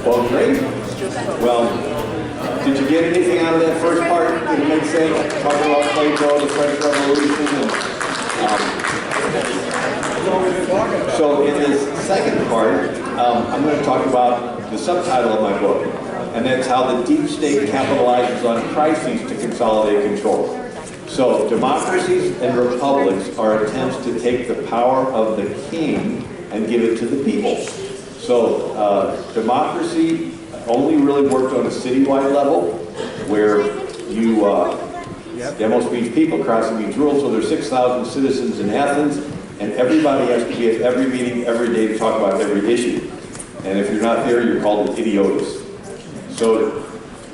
Well, great. Well, did you get anything out of that first part? Did it make sense? Talking about Plato, the French Revolution, and so in this second part, I'm going to talk about the subtitle of my book, and that's how the deep state capitalizes on crises to consolidate control. So democracies and republics are attempts to take the power of the king and give it to the people. So democracy only really worked on a citywide level, where you, demos means people, crossing means rules, so there's 6,000 citizens in Athens, and everybody has to be at every meeting every day to talk about every issue. And if you're not there, you're called an idiotus. So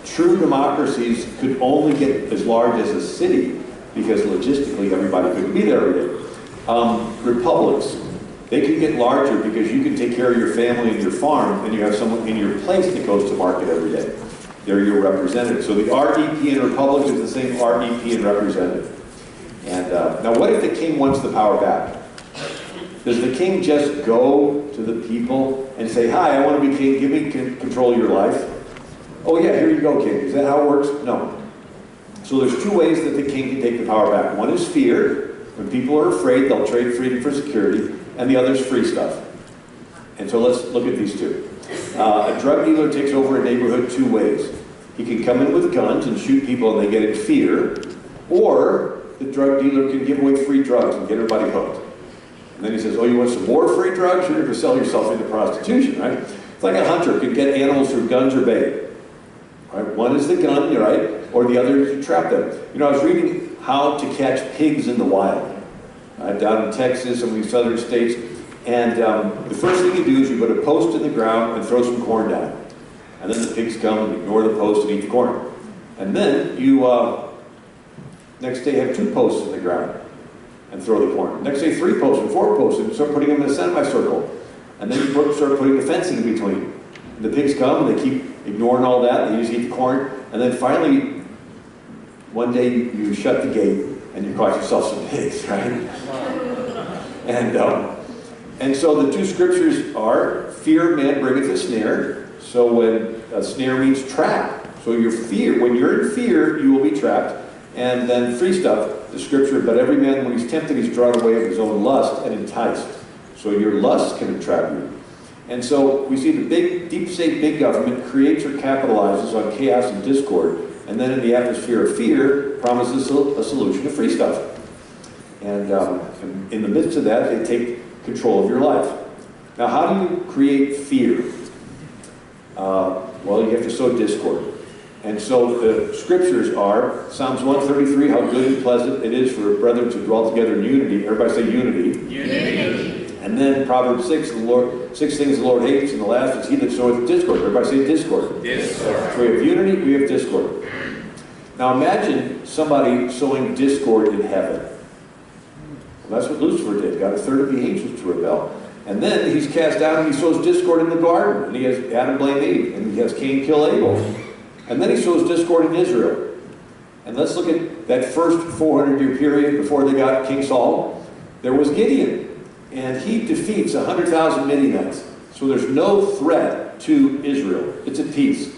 true democracies could only get as large as a city, because logistically everybody couldn't be there every day. Republics, they can get larger because you can take care of your family and your farm, and you have someone in your place that goes to market every day. They're your representative. So the REP in republics is the same REP in representative. And now what if the king wants the power back? Does the king just go to the people and say, hi, I want to be king, give me control of your life? Oh yeah, here you go, king. Is that how it works? No. So there's two ways that the king can take the power back. One is fear. When people are afraid, they'll trade freedom for security. And the other is free stuff. And so let's look at these two. A drug dealer takes over a neighborhood two ways. He can come in with guns and shoot people and they get in fear. Or the drug dealer can give away free drugs and get everybody hooked. And then he says, oh, you want some more free drugs? You're going to sell yourself into prostitution, right? It's like a hunter could get animals through guns or bait. Right? One is the gun, right? Or the other is to trap them. You know, I was reading how to catch pigs in the wild. Down in Texas, some of these southern states. And the first thing you do is you put a post in the ground and throw some corn down. And then the pigs come and ignore the post and eat the corn. And then you, next day, have two posts in the ground and throw the corn. Next day, 3 posts and 4 posts, and start putting them in a semicircle. And then you start putting the fencing in between. And the pigs come and they keep ignoring all that, and they just eat the corn. And then finally, one day you shut the gate and you caught yourself some pigs, right? And so the two scriptures are, fear of man bringeth a snare. So when a snare means trap. So your fear, when you're in fear, you will be trapped. And then free stuff, the scripture, but every man when he's tempted, he's drawn away of his own lust and enticed. So your lust can entrap you. And so we see the big, deep state, big government creates or capitalizes on chaos and discord. And then in the atmosphere of fear, promises a solution to free stuff. And in the midst of that, they take control of your life. Now, how do you create fear? Well, you have to sow discord. And so the scriptures are, Psalms 133, how good and pleasant it is for brethren to dwell together in unity. Everybody say unity. Unity. And then Proverbs 6, 6 things the Lord hates, and the last is he that soweth discord. Everybody say discord. Discord. So we have unity, we have discord. Now imagine somebody sowing discord in heaven. Well, that's what Lucifer did, got a third of the angels to rebel. And then he's cast down and he sows discord in the garden. And he has Adam blame Eve, and he has Cain kill Abel. And then he sows discord in Israel. And let's look at that first 400-year period before they got King Saul. There was Gideon, and he defeats 100,000 Midianites. So there's no threat to Israel. It's at peace.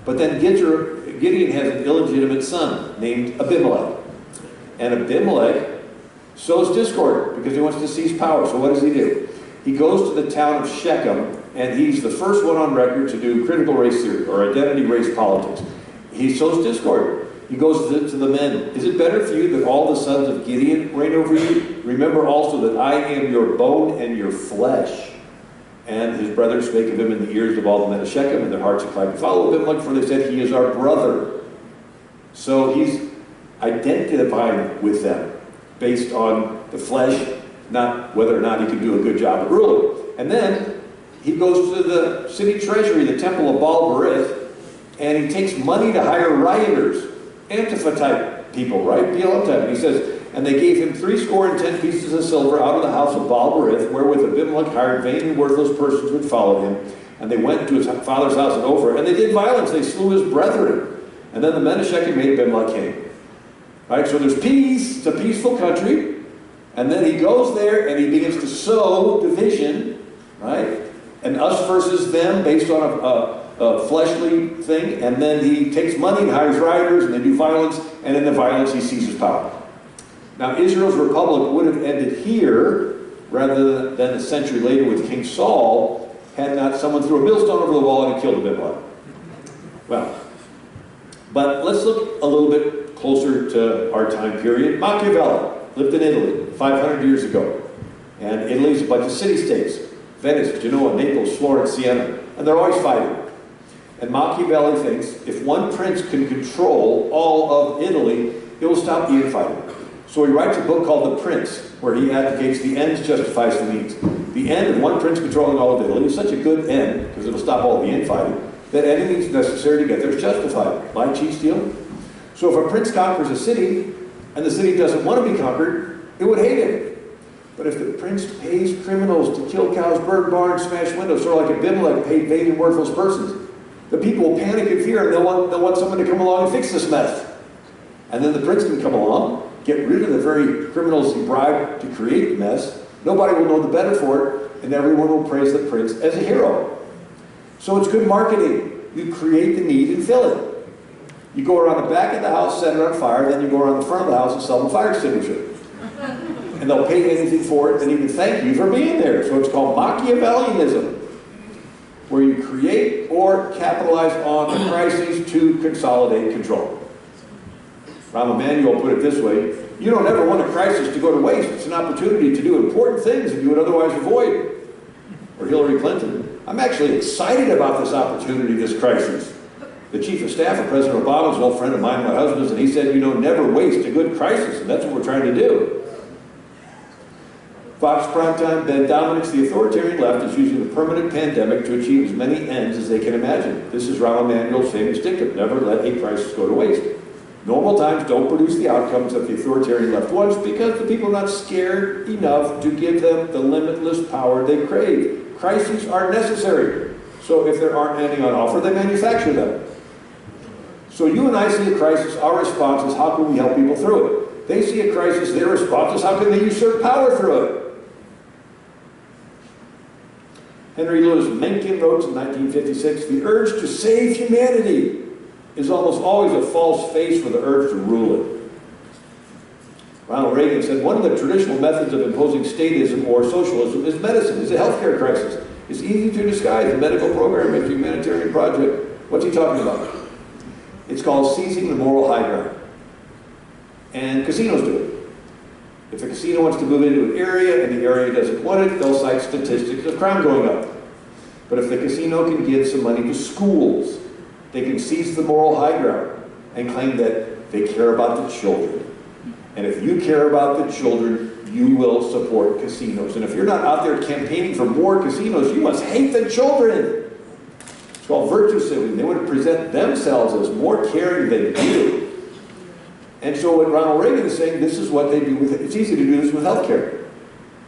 But then Gideon has an illegitimate son named Abimelech. And Abimelech sows discord because he wants to seize power. So what does he do? He goes to the town of Shechem, and he's the first one on record to do critical race theory or identity race politics. He sows discord. He goes to the men. Is it better for you that all the sons of Gideon reign over you? Remember also that I am your bone and your flesh. And his brethren spake of him in the ears of all the men of Shechem, and their hearts inclined to follow Abimelech, for they said, he is our brother. So he's identifying with them based on the flesh, not whether or not he can do a good job of ruling. And then he goes to the city treasury, the temple of Baal-Berith, and he takes money to hire rioters, Antifa-type people, right? BLM type. And he says, and they gave him 70 pieces of silver out of the house of Baal-Berith, wherewith Abimelech hired vain and worthless persons which followed him. And they went to his father's house in Ophrah, and they did violence. They slew his brethren. And then the men of Shechem made Abimelech king. Right? So there's peace. It's a peaceful country. And then he goes there and he begins to sow division, right? And us versus them based on a fleshly thing, and then he takes money and hires rioters, and they do violence, and in the violence he seizes power. Now, Israel's republic would have ended here, rather than a century later with King Saul, had not someone threw a millstone over the wall and killed Abimelech. Well, but let's look a little bit closer to our time period. Machiavelli lived in Italy 500 years ago. And Italy's a bunch of city-states. Venice, Genoa, Naples, Florence, Siena. And they're always fighting. And Machiavelli thinks if one prince can control all of Italy, it will stop the infighting. So he writes a book called The Prince, where he advocates the ends justifies the means. The end of one prince controlling all of Italy is such a good end, because it'll stop all the infighting, that any means necessary to get there is justified. Lie, cheat, steal. So if a prince conquers a city, and the city doesn't want to be conquered, it would hate him. But if the prince pays criminals to kill cows, burn barns, smash windows, sort of like Abimelech paid vain, worthless persons, the people will panic in fear, and they'll want someone to come along and fix this mess. And then the prince can come along, get rid of the very criminals he bribed to create the mess. Nobody will know the better for it, and everyone will praise the prince as a hero. So it's good marketing. You create the need and fill it. You go around the back of the house, set it on fire, then you go around the front of the house and sell them a fire extinguisher. And they'll pay anything for it and even thank you for being there. So it's called Machiavellianism, where you create or capitalize on the crises to consolidate control. Rahm Emanuel put it this way: you don't ever want a crisis to go to waste. It's an opportunity to do important things that you would otherwise avoid. Or Hillary Clinton: I'm actually excited about this opportunity, this crisis. The chief of staff of President Obama is an old friend of mine, my husband's, and he said, you know, never waste a good crisis, and that's what we're trying to do. Fox Primetime: Ben Dominic's The Authoritarian Left is using the permanent pandemic to achieve as many ends as they can imagine. This is Rahm Emanuel's famous dictum: never let a crisis go to waste. Normal times don't produce the outcomes that the authoritarian left wants because the people are not scared enough to give them the limitless power they crave. Crises are necessary. So if there aren't any on offer, they manufacture them. So you and I see a crisis, our response is, how can we help people through it? They see a crisis, their response is, how can they usurp power through it? Henry Louis Mencken wrote in 1956, the urge to save humanity is almost always a false face for the urge to rule it. Ronald Reagan said, one of the traditional methods of imposing statism or socialism is medicine. It's a healthcare crisis. It's easy to disguise a medical program as a humanitarian project. What's he talking about? It's called seizing the moral high ground. And casinos do it. If a casino wants to move into an area and the area doesn't want it, they'll cite statistics of crime going up. But if the casino can give some money to schools, they can seize the moral high ground and claim that they care about the children. And if you care about the children, you will support casinos. And if you're not out there campaigning for more casinos, you must hate the children. It's called virtue signaling. They want to present themselves as more caring than you. And so what Ronald Reagan is saying, this is what they do with it. It's easy to do this with healthcare.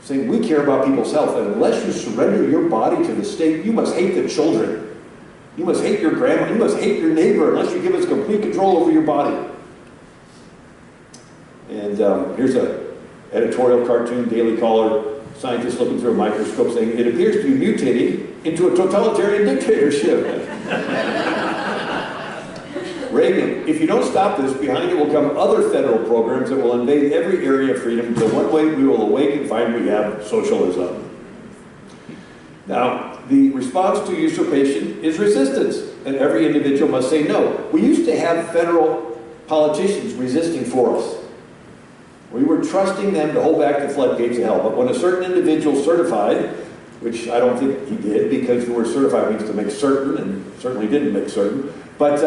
Saying we care about people's health, and unless you surrender your body to the state, you must hate the children. You must hate your grandma. You must hate your neighbor unless you give us complete control over your body. And here's an editorial cartoon, Daily Caller, scientists looking through a microscope saying, it appears to be mutating into a totalitarian dictatorship. Reagan, if you don't stop this, behind it will come other federal programs that will invade every area of freedom until one way we will awake and find we have socialism. Now, the response to usurpation is resistance, and every individual must say no. We used to have federal politicians resisting for us. We were trusting them to hold back the floodgates of hell, but when a certain individual certified, which I don't think he did, because the word certified means to make certain, and certainly didn't make certain, but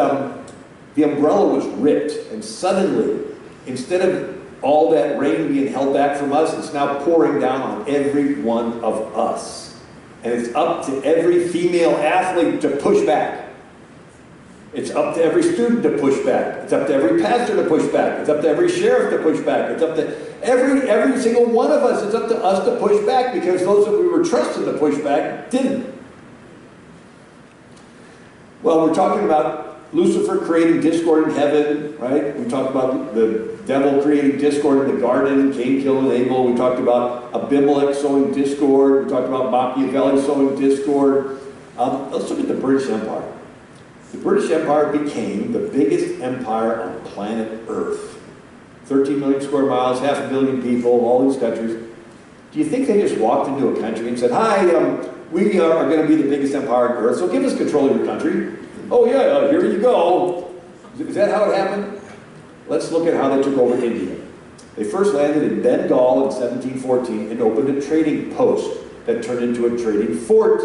the umbrella was ripped, and suddenly, instead of all that rain being held back from us, it's now pouring down on every one of us. And it's up to every female athlete to push back. It's up to every student to push back. It's up to every pastor to push back. It's up to every sheriff to push back. It's up to every single one of us. It's up to us to push back because those that we were trusted to push back didn't. Well, we're talking about Lucifer creating discord in heaven, right? We talked about the devil creating discord in the garden, Cain killing Abel. We talked about Abimelech sowing discord. We talked about Machiavelli sowing discord. Let's look at the British Empire. The British Empire became the biggest empire on planet Earth. 13 million square miles, 500 million people, all these countries. Do you think they just walked into a country and said, hi, we are going to be the biggest empire on Earth, so give us control of your country? Oh yeah, here you go. Is that how it happened? Let's look at how they took over India. They first landed in Bengal in 1714 and opened a trading post that turned into a trading fort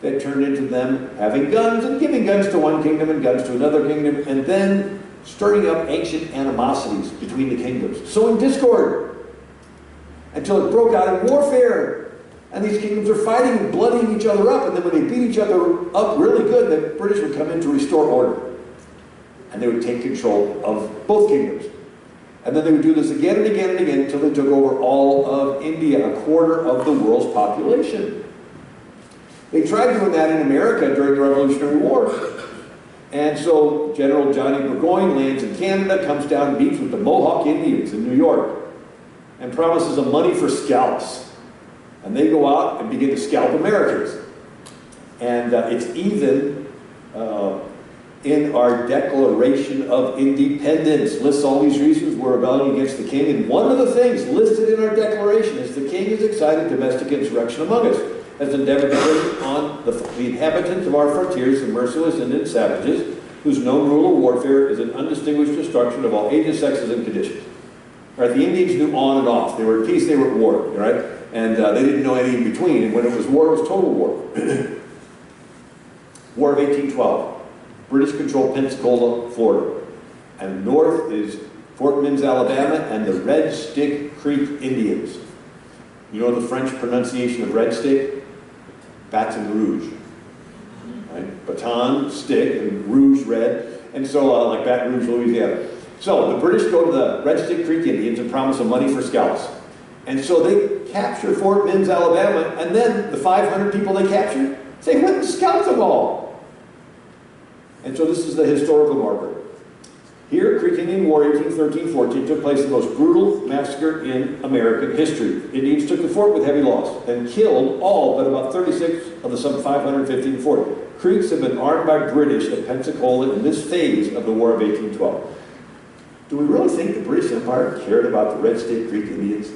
that turned into them having guns and giving guns to one kingdom and guns to another kingdom, and then stirring up ancient animosities between the kingdoms, sowing discord until it broke out in warfare. And these kingdoms are fighting and bloodying each other up, and then when they beat each other up really good, the British would come in to restore order. And they would take control of both kingdoms. And then they would do this again and again and again until they took over all of India, a quarter of the world's population. They tried doing that in America during the Revolutionary War. And so General Johnny Burgoyne lands in Canada, comes down and meets with the Mohawk Indians in New York, and promises them money for scalps. And they go out and begin to scalp Americans. And it's even in our Declaration of Independence. Lists all these reasons we're rebelling against the king. And one of the things listed in our declaration is the king has excited domestic insurrection among us, has endeavored to bring on the inhabitants of our frontiers, the merciless Indian savages, whose known rule of warfare is an undistinguished destruction of all ages, sexes, and conditions. Right? The Indians knew on and off. They were at peace, they were at war, right? And they didn't know any in between. And when it was war, it was total war. War of 1812. British controlled Pensacola, Florida. And north is Fort Mims, Alabama, and the Red Stick Creek Indians. You know the French pronunciation of Red Stick? Baton Rouge. Right? Baton, stick, and rouge, red. And so, like Baton Rouge, Louisiana. So, the British go to the Red Stick Creek Indians and promise them money for scalps. And so they capture Fort Mims, Alabama, and then the 500 people they captured, they went and scalped them all. And so this is the historical marker. Here, Creek Indian War, 1813-14, took place the most brutal massacre in American history. Indians took the fort with heavy loss and killed all but about 36 of the some 550 in the fort. Creeks have been armed by British at Pensacola in this phase of the War of 1812. Do we really think the British Empire cared about the Red Stick Creek Indians?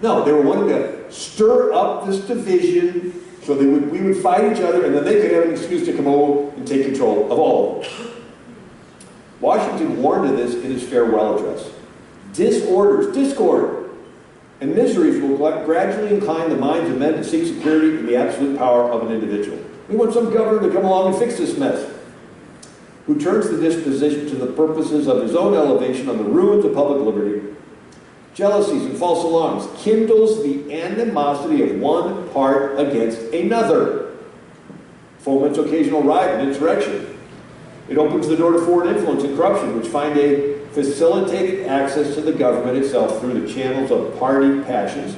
No, they were wanting to stir up this division so we would fight each other, and then they could have an excuse to come over and take control of all of them. Washington warned of this in his farewell address. Disorders, discord, and miseries will gradually incline the minds of men to seek security in the absolute power of an individual. We want some governor to come along and fix this mess, who turns the disposition to the purposes of his own elevation on the ruins of public liberty. Jealousies and false alarms, kindles the animosity of one part against another, foments occasional riot and insurrection. It opens the door to foreign influence and corruption, which find a facilitated access to the government itself through the channels of party passions.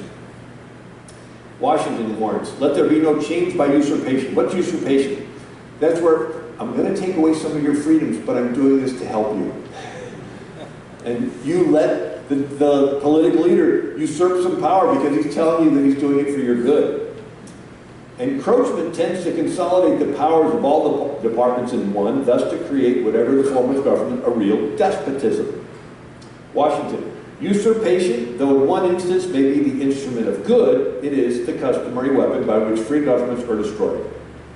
Washington warns, let there be no change by usurpation. What's usurpation? That's where I'm going to take away some of your freedoms, but I'm doing this to help you. And you let the political leader usurp some power because he's telling you that he's doing it for your good. Encroachment tends to consolidate the powers of all the departments in one, thus to create whatever the form of government, a real despotism. Washington, usurpation, though in one instance may be the instrument of good, it is the customary weapon by which free governments are destroyed.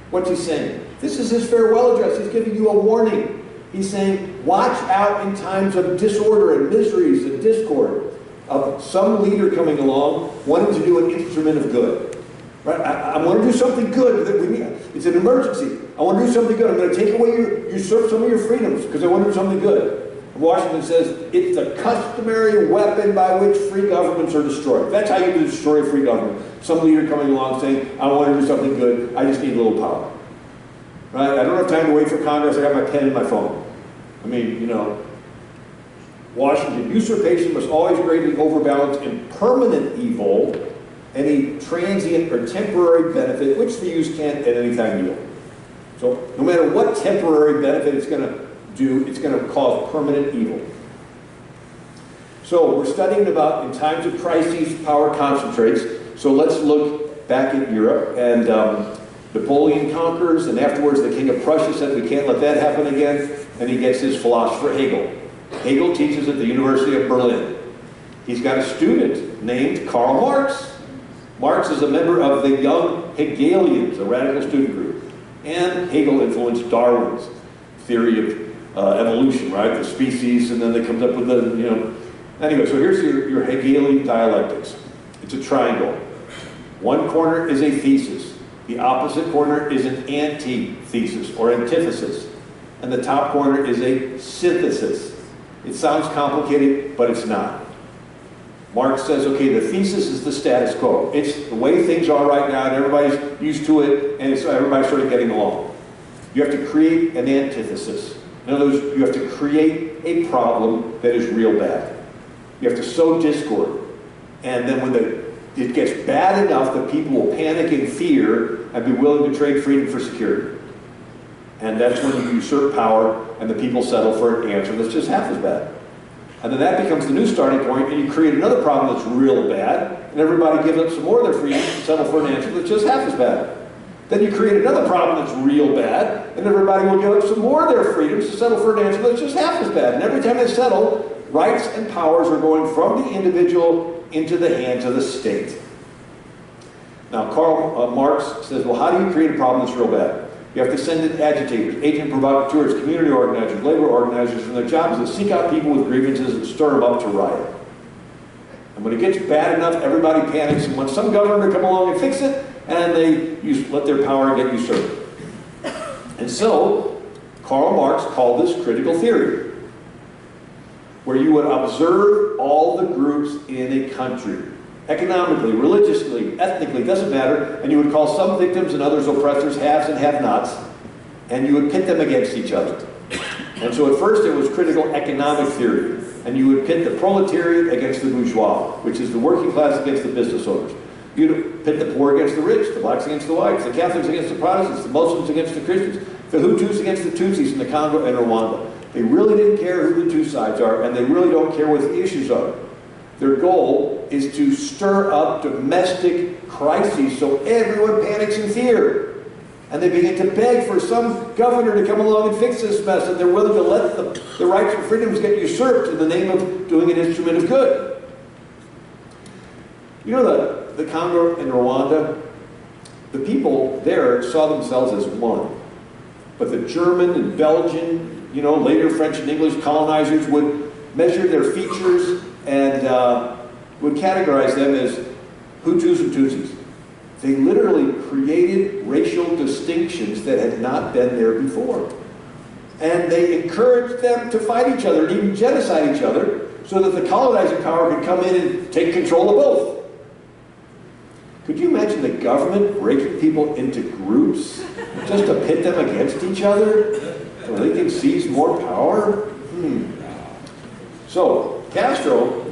What's he saying? This is his farewell address. He's giving you a warning. He's saying, watch out in times of disorder and miseries and discord, of some leader coming along wanting to do an instrument of good. Right? I want to do something good. It's an emergency. I want to do something good. I'm going to take away usurp some of your freedoms because I want to do something good. And Washington says, it's the customary weapon by which free governments are destroyed. That's how you destroy a free government. Some leader coming along saying, I want to do something good. I just need a little power. Right? I don't have time to wait for Congress. I got my pen and my phone. I mean, you know, Washington, usurpation must always greatly overbalance in permanent evil any transient or temporary benefit, which the use can't at any time yield. So no matter what temporary benefit it's going to do, it's going to cause permanent evil. So we're studying about in times of crises, power concentrates. So let's look back at Europe. And Napoleon conquers, and afterwards the King of Prussia said we can't let that happen again, and he gets his philosopher Hegel. Hegel teaches at the University of Berlin. He's got a student named Karl Marx. Marx is a member of the Young Hegelians, a radical student group. And Hegel influenced Darwin's theory of evolution, right? The species, and then they comes up with the, you know. Anyway, so here's your Hegelian dialectics. It's a triangle. One corner is a thesis. The opposite corner is an antithesis or antithesis. And the top corner is a synthesis. It sounds complicated, but it's not. Marx says, okay, the thesis is the status quo. It's the way things are right now, and everybody's used to it, and everybody's sort of getting along. You have to create an antithesis. In other words, you have to create a problem that is real bad. You have to sow discord. And then when it gets bad enough that people will panic in fear and be willing to trade freedom for security. And that's when you usurp power and the people settle for an answer that's just half as bad. And then that becomes the new starting point, and you create another problem that's real bad, and everybody gives up some more of their freedom to settle for an answer that's just half as bad. Then you create another problem that's real bad, and everybody will give up some more of their freedoms to settle for an answer that's just half as bad. And every time they settle, rights and powers are going from the individual into the hands of the state. Now, Karl Marx says, well, how do you create a problem that's real bad? You have to send in agitators, agent provocateurs, community organizers, labor organizers, and their job is to seek out people with grievances and stir them up to riot. And when it gets bad enough, everybody panics and wants some governor to come along and fix it, and they let their power get usurped. And so, Karl Marx called this critical theory, where you would observe all the groups in a country, economically, religiously, ethnically, doesn't matter, and you would call some victims and others oppressors, haves and have-nots, and you would pit them against each other. And so at first it was critical economic theory, and you would pit the proletariat against the bourgeois, which is the working class against the business owners. You'd pit the poor against the rich, the blacks against the whites, the Catholics against the Protestants, the Muslims against the Christians, the Hutus against the Tutsis in the Congo and Rwanda. They really didn't care who the two sides are, and they really don't care what the issues are. Their goal is to stir up domestic crises so everyone panics in fear. And they begin to beg for some governor to come along and fix this mess, and they're willing to let the rights and freedoms get usurped in the name of doing an instrument of good. You know the Congo and Rwanda? The people there saw themselves as one. But the German and Belgian, later French and English colonizers would measure their features and would categorize them as Hutus and Tutsis. They literally created racial distinctions that had not been there before. And they encouraged them to fight each other and even genocide each other so that the colonizing power could come in and take control of both. Could you imagine the government breaking people into groups just to pit them against each other so they can seize more power? So, Castro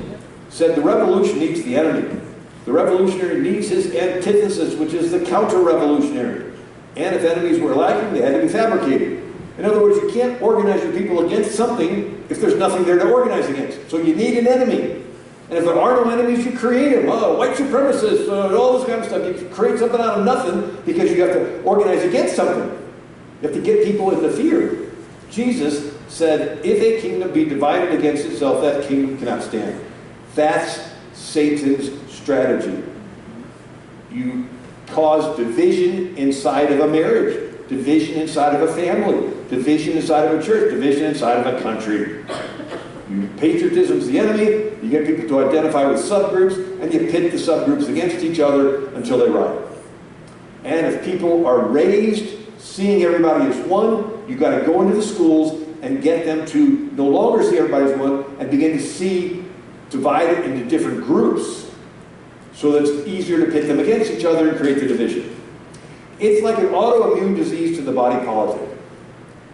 said the revolution needs the enemy. The revolutionary needs his antithesis, which is the counter-revolutionary. And if enemies were lacking, they had to be fabricated. In other words, you can't organize your people against something if there's nothing there to organize against. So you need an enemy. And if there are no enemies, you create them. White supremacists, all this kind of stuff. You create something out of nothing because you have to organize against something. You have to get people into fear. Jesus said, if a kingdom be divided against itself, that kingdom cannot stand. That's Satan's strategy. You cause division inside of a marriage, division inside of a family, division inside of a church, division inside of a country. Patriotism's the enemy, you get people to identify with subgroups, and you pit the subgroups against each other until they riot. And if people are raised seeing everybody as one, you've got to go into the schools and get them to no longer see everybody as one and begin to see divided into different groups so that it's easier to pit them against each other and create the division. It's like an autoimmune disease to the body politic.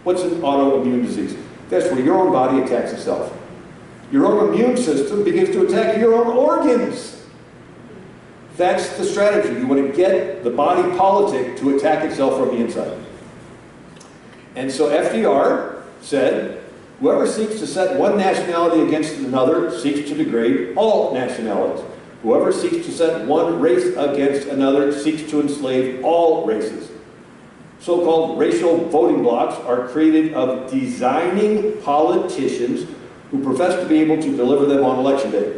What's an autoimmune disease? That's where your own body attacks itself. Your own immune system begins to attack your own organs. That's the strategy. You want to get the body politic to attack itself from the inside. And so FDR said, whoever seeks to set one nationality against another seeks to degrade all nationalities. Whoever seeks to set one race against another seeks to enslave all races. So-called racial voting blocks are created of designing politicians who profess to be able to deliver them on election day.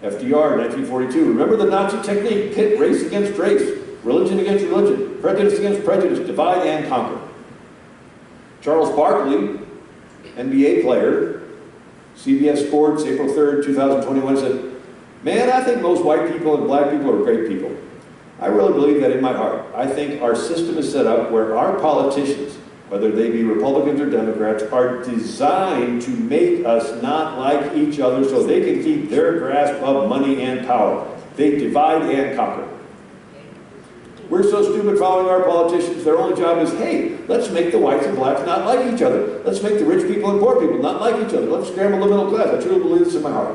FDR, 1942. Remember the Nazi technique: pit race against race, religion against religion, prejudice against prejudice, divide and conquer. Charles Barkley, NBA player, CBS Sports, April 3rd, 2021, said, "Man, I think most white people and black people are great people. I really believe that in my heart. I think our system is set up where our politicians, whether they be Republicans or Democrats, are designed to make us not like each other so they can keep their grasp of money and power. They divide and conquer. We're so stupid following our politicians, their only job is, hey, let's make the whites and blacks not like each other. Let's make the rich people and poor people not like each other. Let's scramble the middle class. I truly believe this in my heart."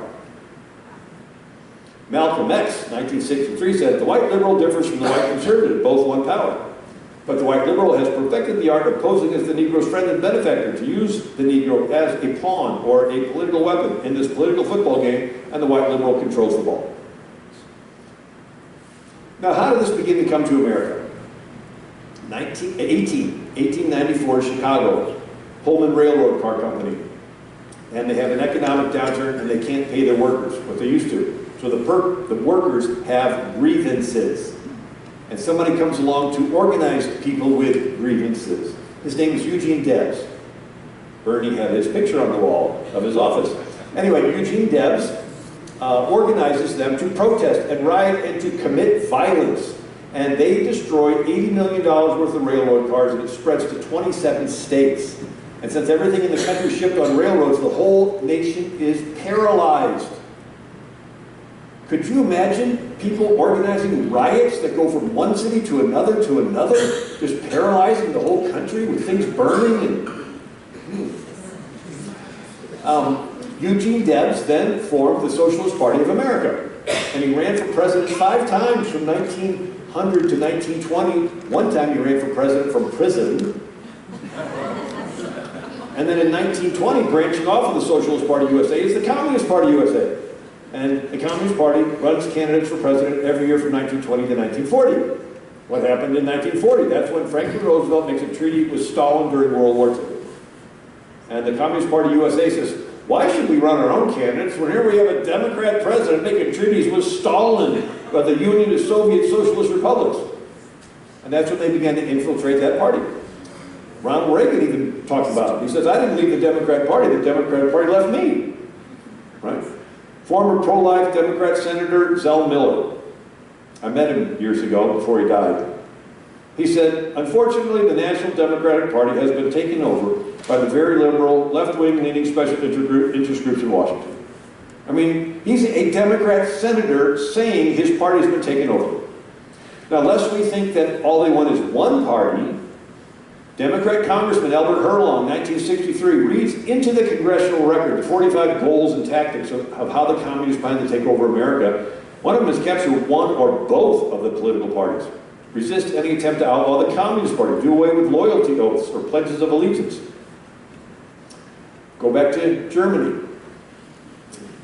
Malcolm X, 1963, said, "The white liberal differs from the white conservative. Both want power. But the white liberal has perfected the art of posing as the Negro's friend and benefactor, to use the Negro as a pawn or a political weapon in this political football game, and the white liberal controls the ball." Now, how did this begin to come to America? 1894, Chicago, Pullman Railroad Car Company. And they have an economic downturn and they can't pay their workers what they used to. So the workers have grievances. And somebody comes along to organize people with grievances. His name is Eugene Debs. Bernie had his picture on the wall of his office. Anyway, Eugene Debs organizes them to protest and riot and to commit violence. And they destroy $80 million worth of railroad cars, and it spreads to 27 states. And since everything in the country is shipped on railroads, the whole nation is paralyzed. Could you imagine people organizing riots that go from one city to another, just paralyzing the whole country with things burning? Eugene Debs then formed the Socialist Party of America, and he ran for president 5 times from 1900 to 1920. One time he ran for president from prison. And then in 1920, branching off of the Socialist Party USA, is the Communist Party USA. And the Communist Party runs candidates for president every year from 1920 to 1940. What happened in 1940? That's when Franklin Roosevelt makes a treaty with Stalin during World War II. And the Communist Party USA says, why should we run our own candidates when here we have a Democrat president making treaties with Stalin about the Union of Soviet Socialist Republics? And that's when they began to infiltrate that party. Ronald Reagan even talked about it. He says, I didn't leave the Democrat Party left me. Right? Former pro-life Democrat Senator Zell Miller. I met him years ago before he died. He said, unfortunately, the National Democratic Party has been taken over by the very liberal, left-wing leaning special interest groups in Washington. I mean, he's a Democrat senator saying his party's been taken over. Now, lest we think that all they want is one party, Democrat Congressman Albert Herlong, 1963, reads into the congressional record the 45 goals and tactics of how the communists plan to take over America. One of them is capture one or both of the political parties. Resist any attempt to outlaw the Communist Party. Do away with loyalty oaths or pledges of allegiance. Go back to Germany.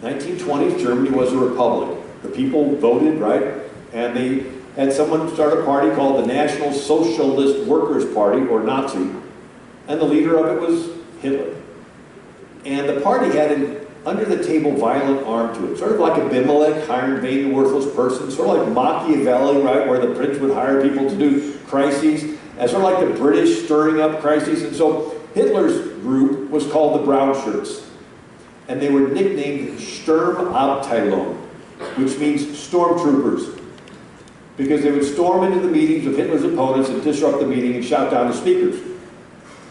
1920s, Germany was a republic. The people voted, right? And they had someone start a party called the National Socialist Workers' Party, or Nazi. And the leader of it was Hitler. And the party had an under-the-table violent arm to it, sort of like Abimelech hiring vain and worthless persons, sort of like Machiavelli, right, where the prince would hire people to do crises, and sort of like the British stirring up crises. And so Hitler's group was called the Brown Shirts, and they were nicknamed Sturmabteilung, which means stormtroopers, because they would storm into the meetings of Hitler's opponents and disrupt the meeting and shout down the speakers.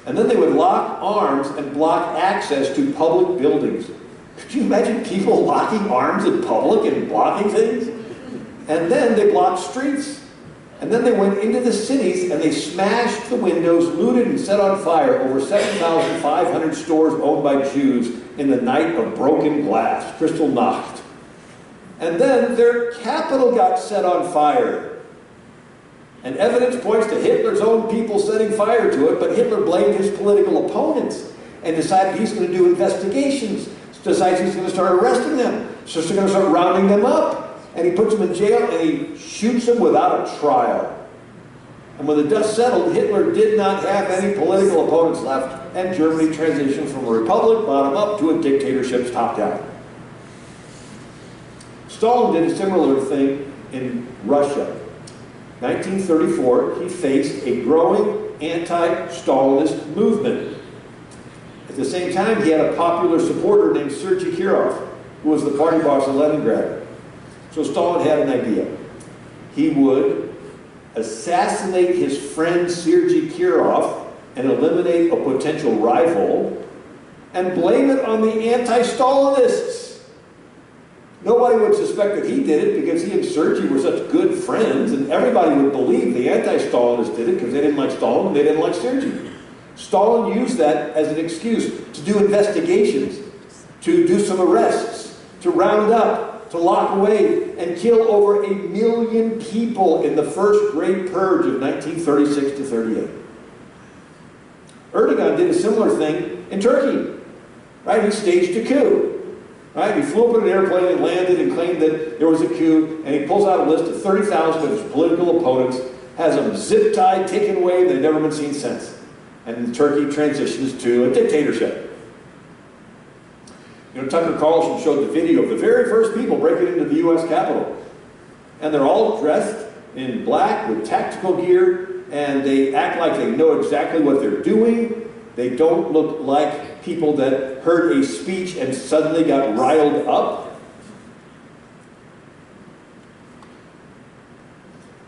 And then they would lock arms and block access to public buildings. Could you imagine people locking arms in public and blocking things? And then they blocked streets. And then they went into the cities and they smashed the windows, looted and set on fire over 7,500 stores owned by Jews in the night of broken glass, Kristallnacht. And then their capital got set on fire. And evidence points to Hitler's own people setting fire to it, but Hitler blamed his political opponents and decided he's going to do investigations. Decides he's going to start arresting them. So he's going to start rounding them up. And he puts them in jail and he shoots them without a trial. And when the dust settled, Hitler did not have any political opponents left, and Germany transitioned from a republic, bottom up, to a dictatorship, top down. Stalin did a similar thing in Russia. 1934, he faced a growing anti-Stalinist movement. At the same time, he had a popular supporter named Sergei Kirov, who was the party boss in Leningrad. So Stalin had an idea. He would assassinate his friend Sergei Kirov and eliminate a potential rival and blame it on the anti-Stalinists. Nobody would suspect that he did it because he and Sergei were such good friends, and everybody would believe the anti-Stalinists did it because they didn't like Stalin and they didn't like Sergei. Stalin used that as an excuse to do investigations, to do some arrests, to round up, to lock away, and kill over 1 million people in the first Great Purge of 1936 to 38. Erdogan did a similar thing in Turkey, right? He staged a coup. Right? He flew up in an airplane and landed and claimed that there was a coup, and he pulls out a list of 30,000 of his political opponents, has them zip-tied, taken away, they've never been seen since. And Turkey transitions to a dictatorship. You know, Tucker Carlson showed the video of the very first people breaking into the U.S. Capitol. And they're all dressed in black with tactical gear, and they act like they know exactly what they're doing. They don't look like people that heard a speech and suddenly got riled up.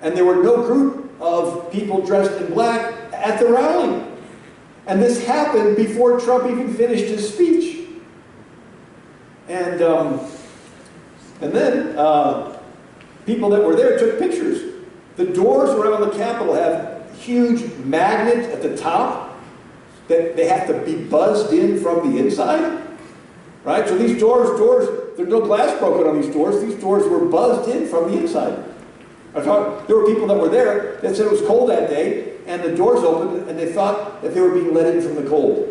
And there were no group of people dressed in black at the rally. And this happened before Trump even finished his speech. And then people that were there took pictures. The doors around the Capitol have huge magnets at the top that they have to be buzzed in from the inside, right? So these doors, there's no glass broken on these doors were buzzed in from the inside. There were people that were there that said it was cold that day, and the doors opened, and they thought that they were being let in from the cold.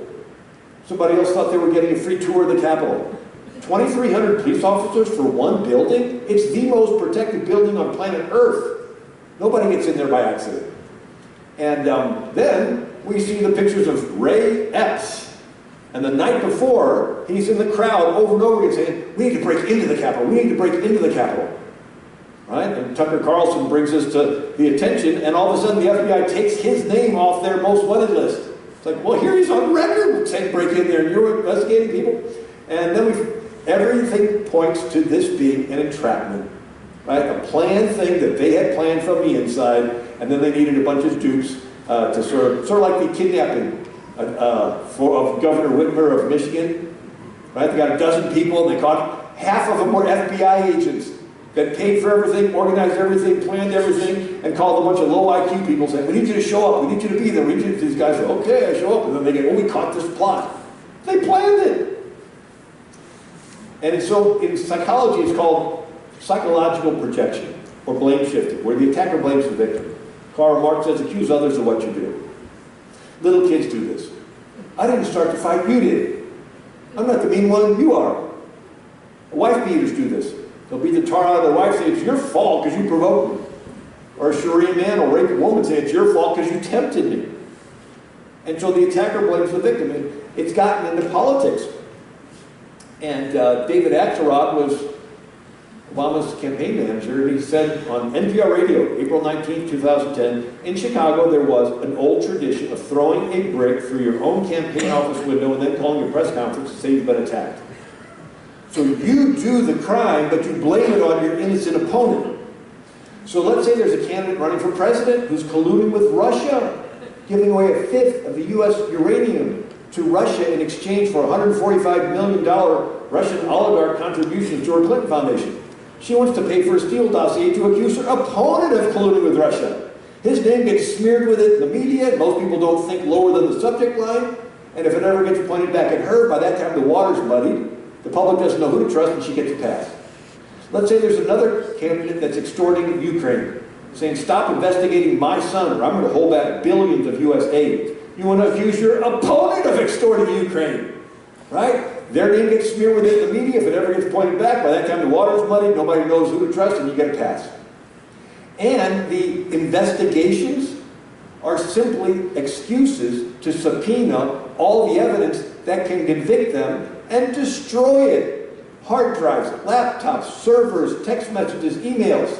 Somebody else thought they were getting a free tour of the Capitol. 2,300 police officers for one building? It's the most protected building on planet Earth. Nobody gets in there by accident. And then we see the pictures of Ray Epps. And the night before, he's in the crowd over and over again saying, we need to break into the Capitol. We need to break into the Capitol. Right? And Tucker Carlson brings us to the attention, and all of a sudden the FBI takes his name off their most wanted list. It's like, well, here he's on record saying break in there, and you're investigating people. And then everything points to this being an entrapment. Right? A planned thing that they had planned from the inside, and then they needed a bunch of dupes to sort of like the kidnapping of Governor Whitmer of Michigan. Right? They got a dozen people, and they caught half of them were FBI agents that paid for everything, organized everything, planned everything, and called a bunch of low IQ people saying, we need you to show up, we need you to be there, we need you to... These guys say, okay, I show up, and then they get, oh, we caught this plot. They planned it. And so in psychology, it's called psychological projection, or blame shifting, where the attacker blames the victim. Karl Marx says, accuse others of what you do. Little kids do this. I didn't start the fight, you did. I'm not the mean one, you are. Wife beaters do this. They'll beat the tar out of their wife, say, it's your fault because you provoked me. Or a Sharia man will rape a woman, say, it's your fault because you tempted me. And so the attacker blames the victim. And it's gotten into politics. And David Axelrod was Obama's campaign manager, and he said on NPR radio, April 19, 2010, in Chicago there was an old tradition of throwing a brick through your own campaign office window and then calling a press conference to say you've been attacked. So you do the crime, but you blame it on your innocent opponent. So let's say there's a candidate running for president who's colluding with Russia, giving away 1/5 of the U.S. uranium to Russia in exchange for $145 million Russian oligarch contributions to her Clinton Foundation. She wants to pay for a Steele dossier to accuse her opponent of colluding with Russia. His name gets smeared with it in the media. Most people don't think lower than the subject line. And if it ever gets pointed back at her, by that time the water's muddied. The public doesn't know who to trust, and she gets a pass. Let's say there's another candidate that's extorting Ukraine, saying, stop investigating my son, or I'm going to hold back billions of U.S. aid. You want to accuse your opponent of extorting Ukraine, right? Their name gets smeared with it in the media. If it ever gets pointed back, by that time the water's muddy, nobody knows who to trust, and you get a pass. And the investigations are simply excuses to subpoena all the evidence that can convict them and destroy it. Hard drives, laptops, servers, text messages, emails.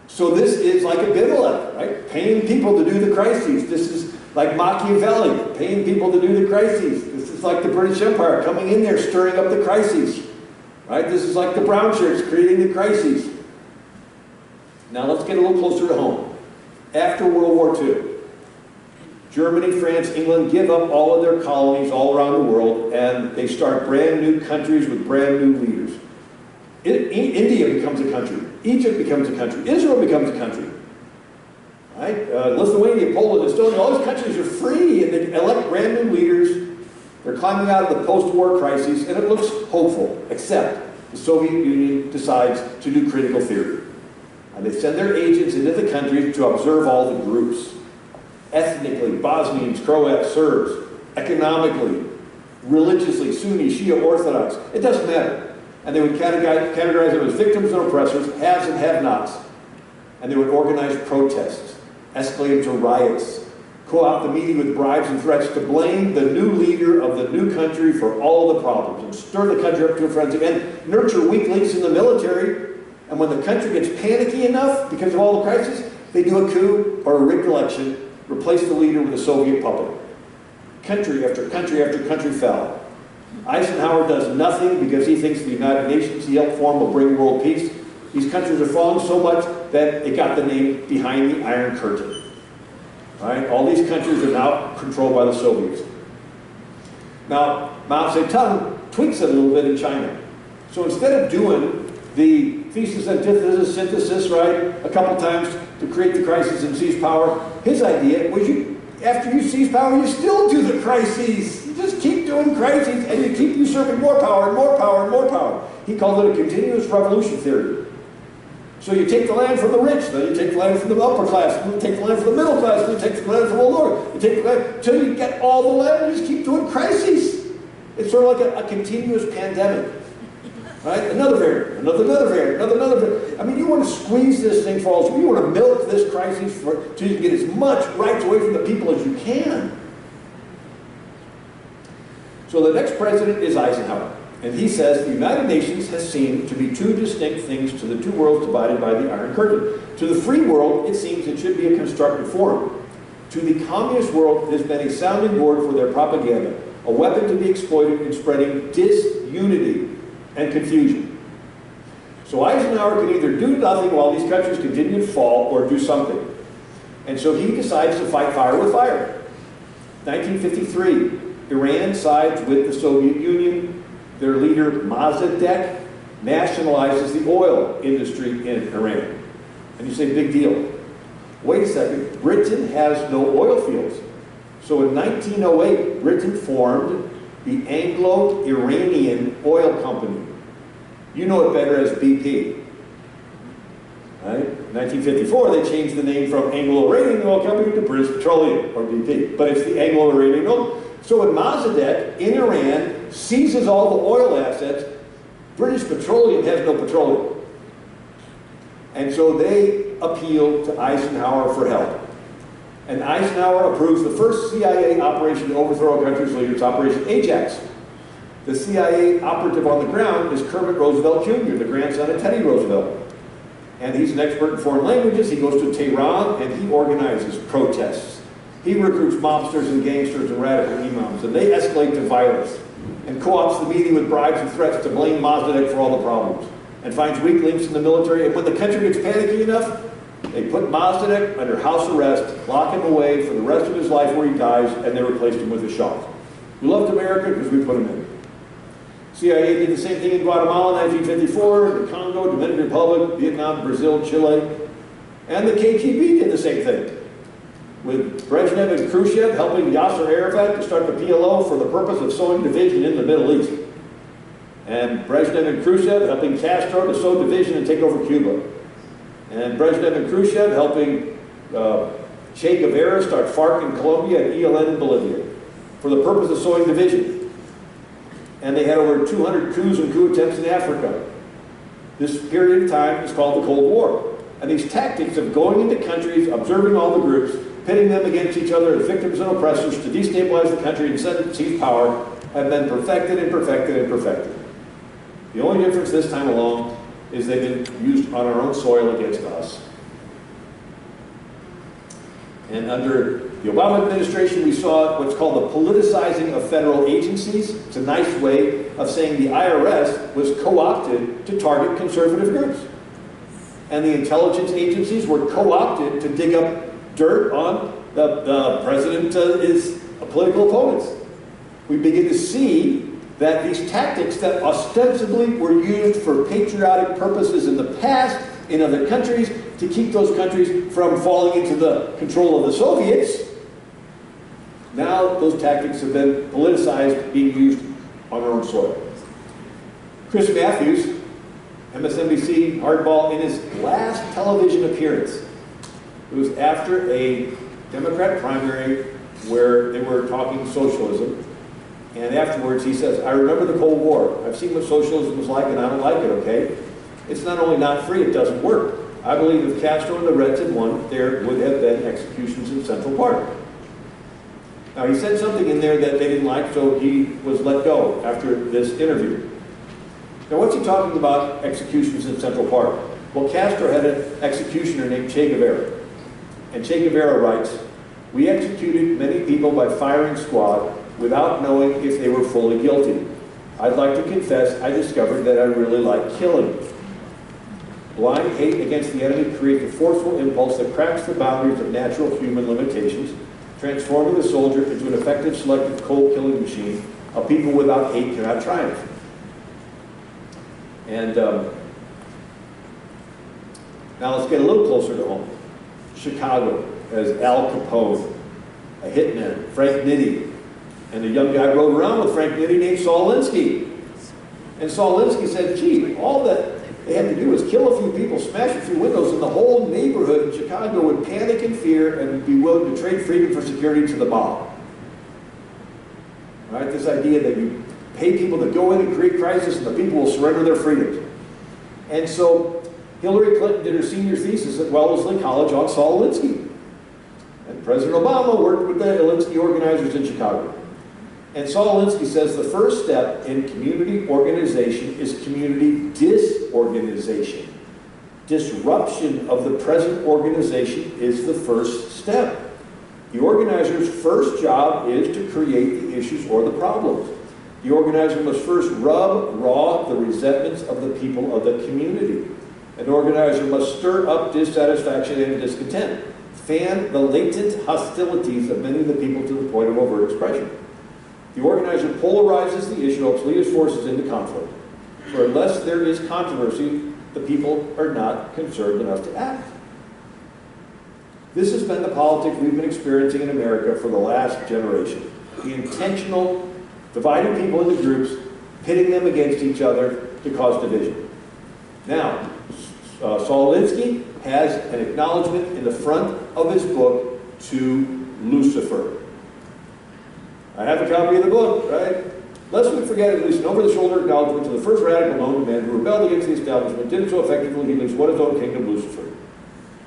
So this is like a Abimelech, right? Paying people to do the crises. This is like Machiavelli, paying people to do the crises. This is like the British Empire coming in there, stirring up the crises. Right? This is like the brown shirts creating the crises. Now let's get a little closer to home. After World War II, Germany, France, England give up all of their colonies all around the world, and they start brand new countries with brand new leaders. India becomes a country. Egypt becomes a country. Israel becomes a country. Right? Lithuania, Poland, Estonia, all these countries are free, and they elect brand new leaders. They're climbing out of the post-war crises, and it looks hopeful, except the Soviet Union decides to do critical theory. And they send their agents into the country to observe all the groups. Ethnically, Bosnians, Croats, Serbs. Economically, religiously, Sunni, Shia, Orthodox. It doesn't matter. And they would categorize them as victims and oppressors, haves and have-nots. And they would organize protests, escalate to riots, co-opt the meeting with bribes and threats to blame the new leader of the new country for all the problems and stir the country up to a frenzy and nurture weak links in the military. And when the country gets panicky enough because of all the crises, they do a coup or a rigged election, replace the leader with a Soviet puppet. Country after country after country fell. Eisenhower does nothing because he thinks the United Nations he helped form will bring world peace. These countries are falling so much that it got the name Behind the Iron Curtain. Right? All these countries are now controlled by the Soviets. Now, Mao Zedong tweaks it a little bit in China. So instead of doing the thesis, antithesis, synthesis, right, a couple times to create the crisis and seize power, his idea was after you seize power, you still do the crises. You just keep doing crises and you keep usurping more power and more power and more power. He called it a continuous revolution theory. So you take the land from the rich, then you take the land from the upper class, then you take the land from the middle class, then you take the land from the lower. You take the land until you get all the land and you just keep doing crises. It's sort of like a continuous pandemic. Right? Another variant, another variant, another variant. I mean, you want to squeeze this thing for all. You want to milk this crisis so you can get as much rights away from the people as you can. So the next president is Eisenhower. And he says the United Nations has seemed to be two distinct things to the two worlds divided by the Iron Curtain. To the free world, it seems it should be a constructive forum. To the communist world, it has been a sounding board for their propaganda, a weapon to be exploited in spreading disunity and confusion. So Eisenhower can either do nothing while these countries continue to fall or do something. And so he decides to fight fire with fire. 1953, Iran sides with the Soviet Union. Their leader, Mossadegh, nationalizes the oil industry in Iran. And you say, big deal. Wait a second, Britain has no oil fields. So in 1908, Britain formed the Anglo-Iranian Oil Company. You know it better as BP. Right? In 1954, they changed the name from Anglo-Iranian Oil Company to British Petroleum, or BP. But it's the Anglo-Iranian Oil. So when Mossadegh in Iran seizes all the oil assets, British Petroleum has no petroleum. And so they appeal to Eisenhower for help. And Eisenhower approves the first CIA operation to overthrow a country's leader. It's Operation Ajax. The CIA operative on the ground is Kermit Roosevelt Jr., the grandson of Teddy Roosevelt. And he's an expert in foreign languages. He goes to Tehran and he organizes protests. He recruits mobsters and gangsters and radical imams, and they escalate to violence and co-opts the meeting with bribes and threats to blame Mossadegh for all the problems and finds weak links in the military. And when the country gets panicky enough, they put Mossadegh under house arrest, lock him away for the rest of his life where he dies, and they replaced him with a Shah. We loved America because we put him in. CIA did the same thing in Guatemala in 1954, the Congo, Dominican Republic, Vietnam, Brazil, Chile, and the KGB did the same thing, with Brezhnev and Khrushchev helping Yasser Arafat to start the PLO for the purpose of sowing division in the Middle East. And Brezhnev and Khrushchev helping Castro to sow division and take over Cuba. And Brezhnev and Khrushchev helping Che Guevara start FARC in Colombia and ELN in Bolivia for the purpose of sowing division. And they had over 200 coups and coup attempts in Africa. This period of time is called the Cold War. And these tactics of going into countries, observing all the groups, pitting them against each other as victims and oppressors to destabilize the country and seize power have been perfected and perfected and perfected. The only difference this time along is they've been used on our own soil against us. And under the Obama administration, we saw what's called the politicizing of federal agencies. It's a nice way of saying the IRS was co-opted to target conservative groups. And the intelligence agencies were co-opted to dig up dirt on the president's political opponents. We begin to see that these tactics that ostensibly were used for patriotic purposes in the past in other countries to keep those countries from falling into the control of the Soviets, now those tactics have been politicized, being used on our own soil. Chris Matthews, MSNBC hardball, in his last television appearance, it was after a Democrat primary where they were talking socialism, and afterwards he says, I remember the Cold War. I've seen what socialism was like and I don't like it, okay? It's not only not free, it doesn't work. I believe if Castro and the Reds had won, there would have been executions in Central Park. Now he said something in there that they didn't like, so he was let go after this interview. Now what's he talking about, executions in Central Park? Well, Castro had an executioner named Che Guevara. And Che Guevara writes, we executed many people by firing squad without knowing if they were fully guilty. I'd like to confess I discovered that I really like killing. Blind hate against the enemy creates a forceful impulse that cracks the boundaries of natural human limitations, transforming the soldier into an effective selective cold-killing machine. A people without hate cannot triumph. And now let's get a little closer to home. Chicago has Al Capone, a hitman, Frank Nitti, and a young guy rode around with Frank Nitti named Saul Alinsky. And Saul Alinsky said, gee, all that they had to do was kill a few people, smash a few windows, and the whole neighborhood in Chicago would panic in fear and be willing to trade freedom for security to the mob. Right? This idea that you pay people to go in and create crisis and the people will surrender their freedoms. And so Hillary Clinton did her senior thesis at Wellesley College on Saul Alinsky. And President Obama worked with the Alinsky organizers in Chicago. And Saul Alinsky says the first step in community organization is community disorganization. Disruption of the present organization is the first step. The organizer's first job is to create the issues or the problems. The organizer must first rub raw the resentments of the people of the community. An organizer must stir up dissatisfaction and discontent, fan the latent hostilities of many of the people to the point of overt expression. The organizer polarizes the issue, helps lead his forces into conflict. For unless there is controversy, the people are not concerned enough to act. This has been the politics we've been experiencing in America for the last generation. The intentional dividing people into groups, pitting them against each other to cause division. Now, Saul Alinsky has an acknowledgement in the front of his book to Lucifer. I have a copy of the book, right? Lest we forget at least an over-the-shoulder acknowledgement to the first radical known to man who rebelled against the establishment, did it so effectively he leaves what his own kingdom, Lucifer.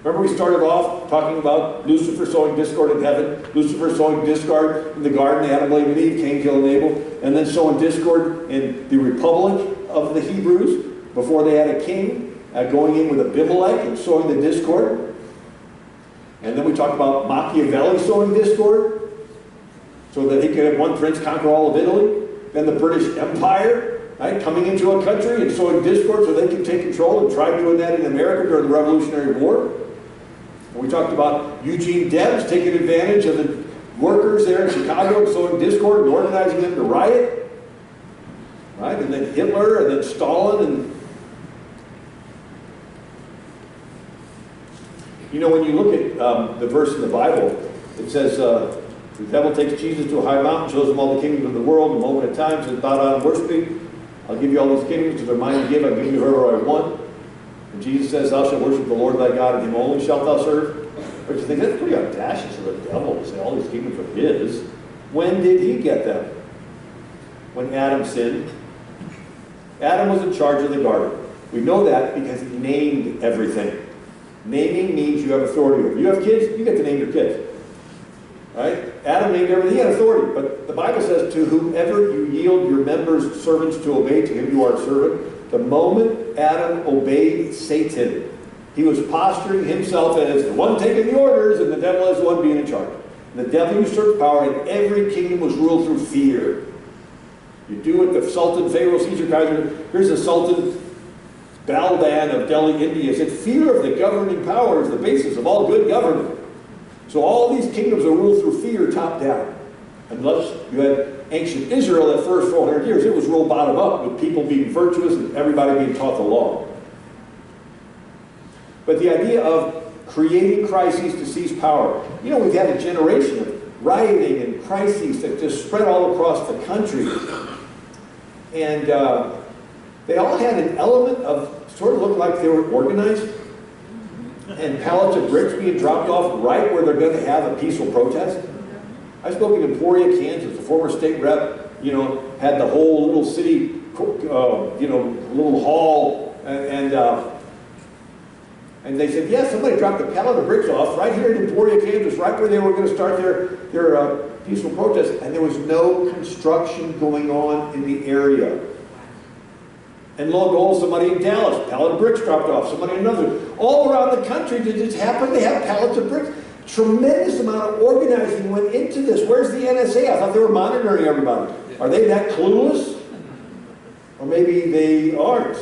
Remember we started off talking about Lucifer sowing discord in heaven, Lucifer sowing discord in the garden, Adam, Eve, Eve, Cain, Kill, and Abel, and then sowing discord in the republic of the Hebrews before they had a king, going in with Abimelech and sowing the discord. And then we talked about Machiavelli sowing discord so that he could have one prince conquer all of Italy. Then the British Empire, right, coming into a country and sowing discord so they could take control, and tried doing that in America during the Revolutionary War. And we talked about Eugene Debs taking advantage of the workers there in Chicago and sowing discord and organizing them to riot. Right? And then Hitler and then Stalin. And you know, when you look at the verse in the Bible, it says, the devil takes Jesus to a high mountain, shows him all the kingdoms of the world, a moment at time, says, bow down and worship me. I'll give you all these kingdoms, because they're mine to give. I'll give you whoever I want. And Jesus says, thou shalt worship the Lord thy God, and him only shalt thou serve. But you think, that's pretty audacious of the devil to say all these kingdoms are his. When did he get them? When Adam sinned. Adam was in charge of the garden. We know that because he named everything. Naming means you have authority over. You have kids, you get to name your kids. Right? Adam named everything, he had authority. But the Bible says, to whomever you yield your members, servants to obey, to him you are a servant. The moment Adam obeyed Satan, he was posturing himself as the one taking the orders, and the devil as the one being in charge. And the devil usurped power, and every kingdom was ruled through fear. You do what the Sultan, Pharaoh, Caesar, Kaiser, here's the Sultan, Balban of Delhi, India, said fear of the governing power is the basis of all good government. So all these kingdoms are ruled through fear, top down. Unless you had ancient Israel that first 400 years, it was ruled bottom up, with people being virtuous and everybody being taught the law. But the idea of creating crises to seize power. You know, we've had a generation of rioting and crises that just spread all across the country. And they all had an element of, sort of looked like they were organized, and pallets of bricks being dropped off right where they're going to have a peaceful protest. I spoke in Emporia, Kansas. The former state rep, you know, had the whole little city, you know, little hall, and they said, yeah, somebody dropped a pallet of bricks off right here in Emporia, Kansas, right where they were going to start their peaceful protest, and there was no construction going on in the area. And lo and behold, somebody in Dallas, a pallet of bricks dropped off, somebody in another. All around the country, did this happen? They have pallets of bricks. Tremendous amount of organizing went into this. Where's the NSA? I thought they were monitoring everybody. Are they that clueless? Or maybe they aren't.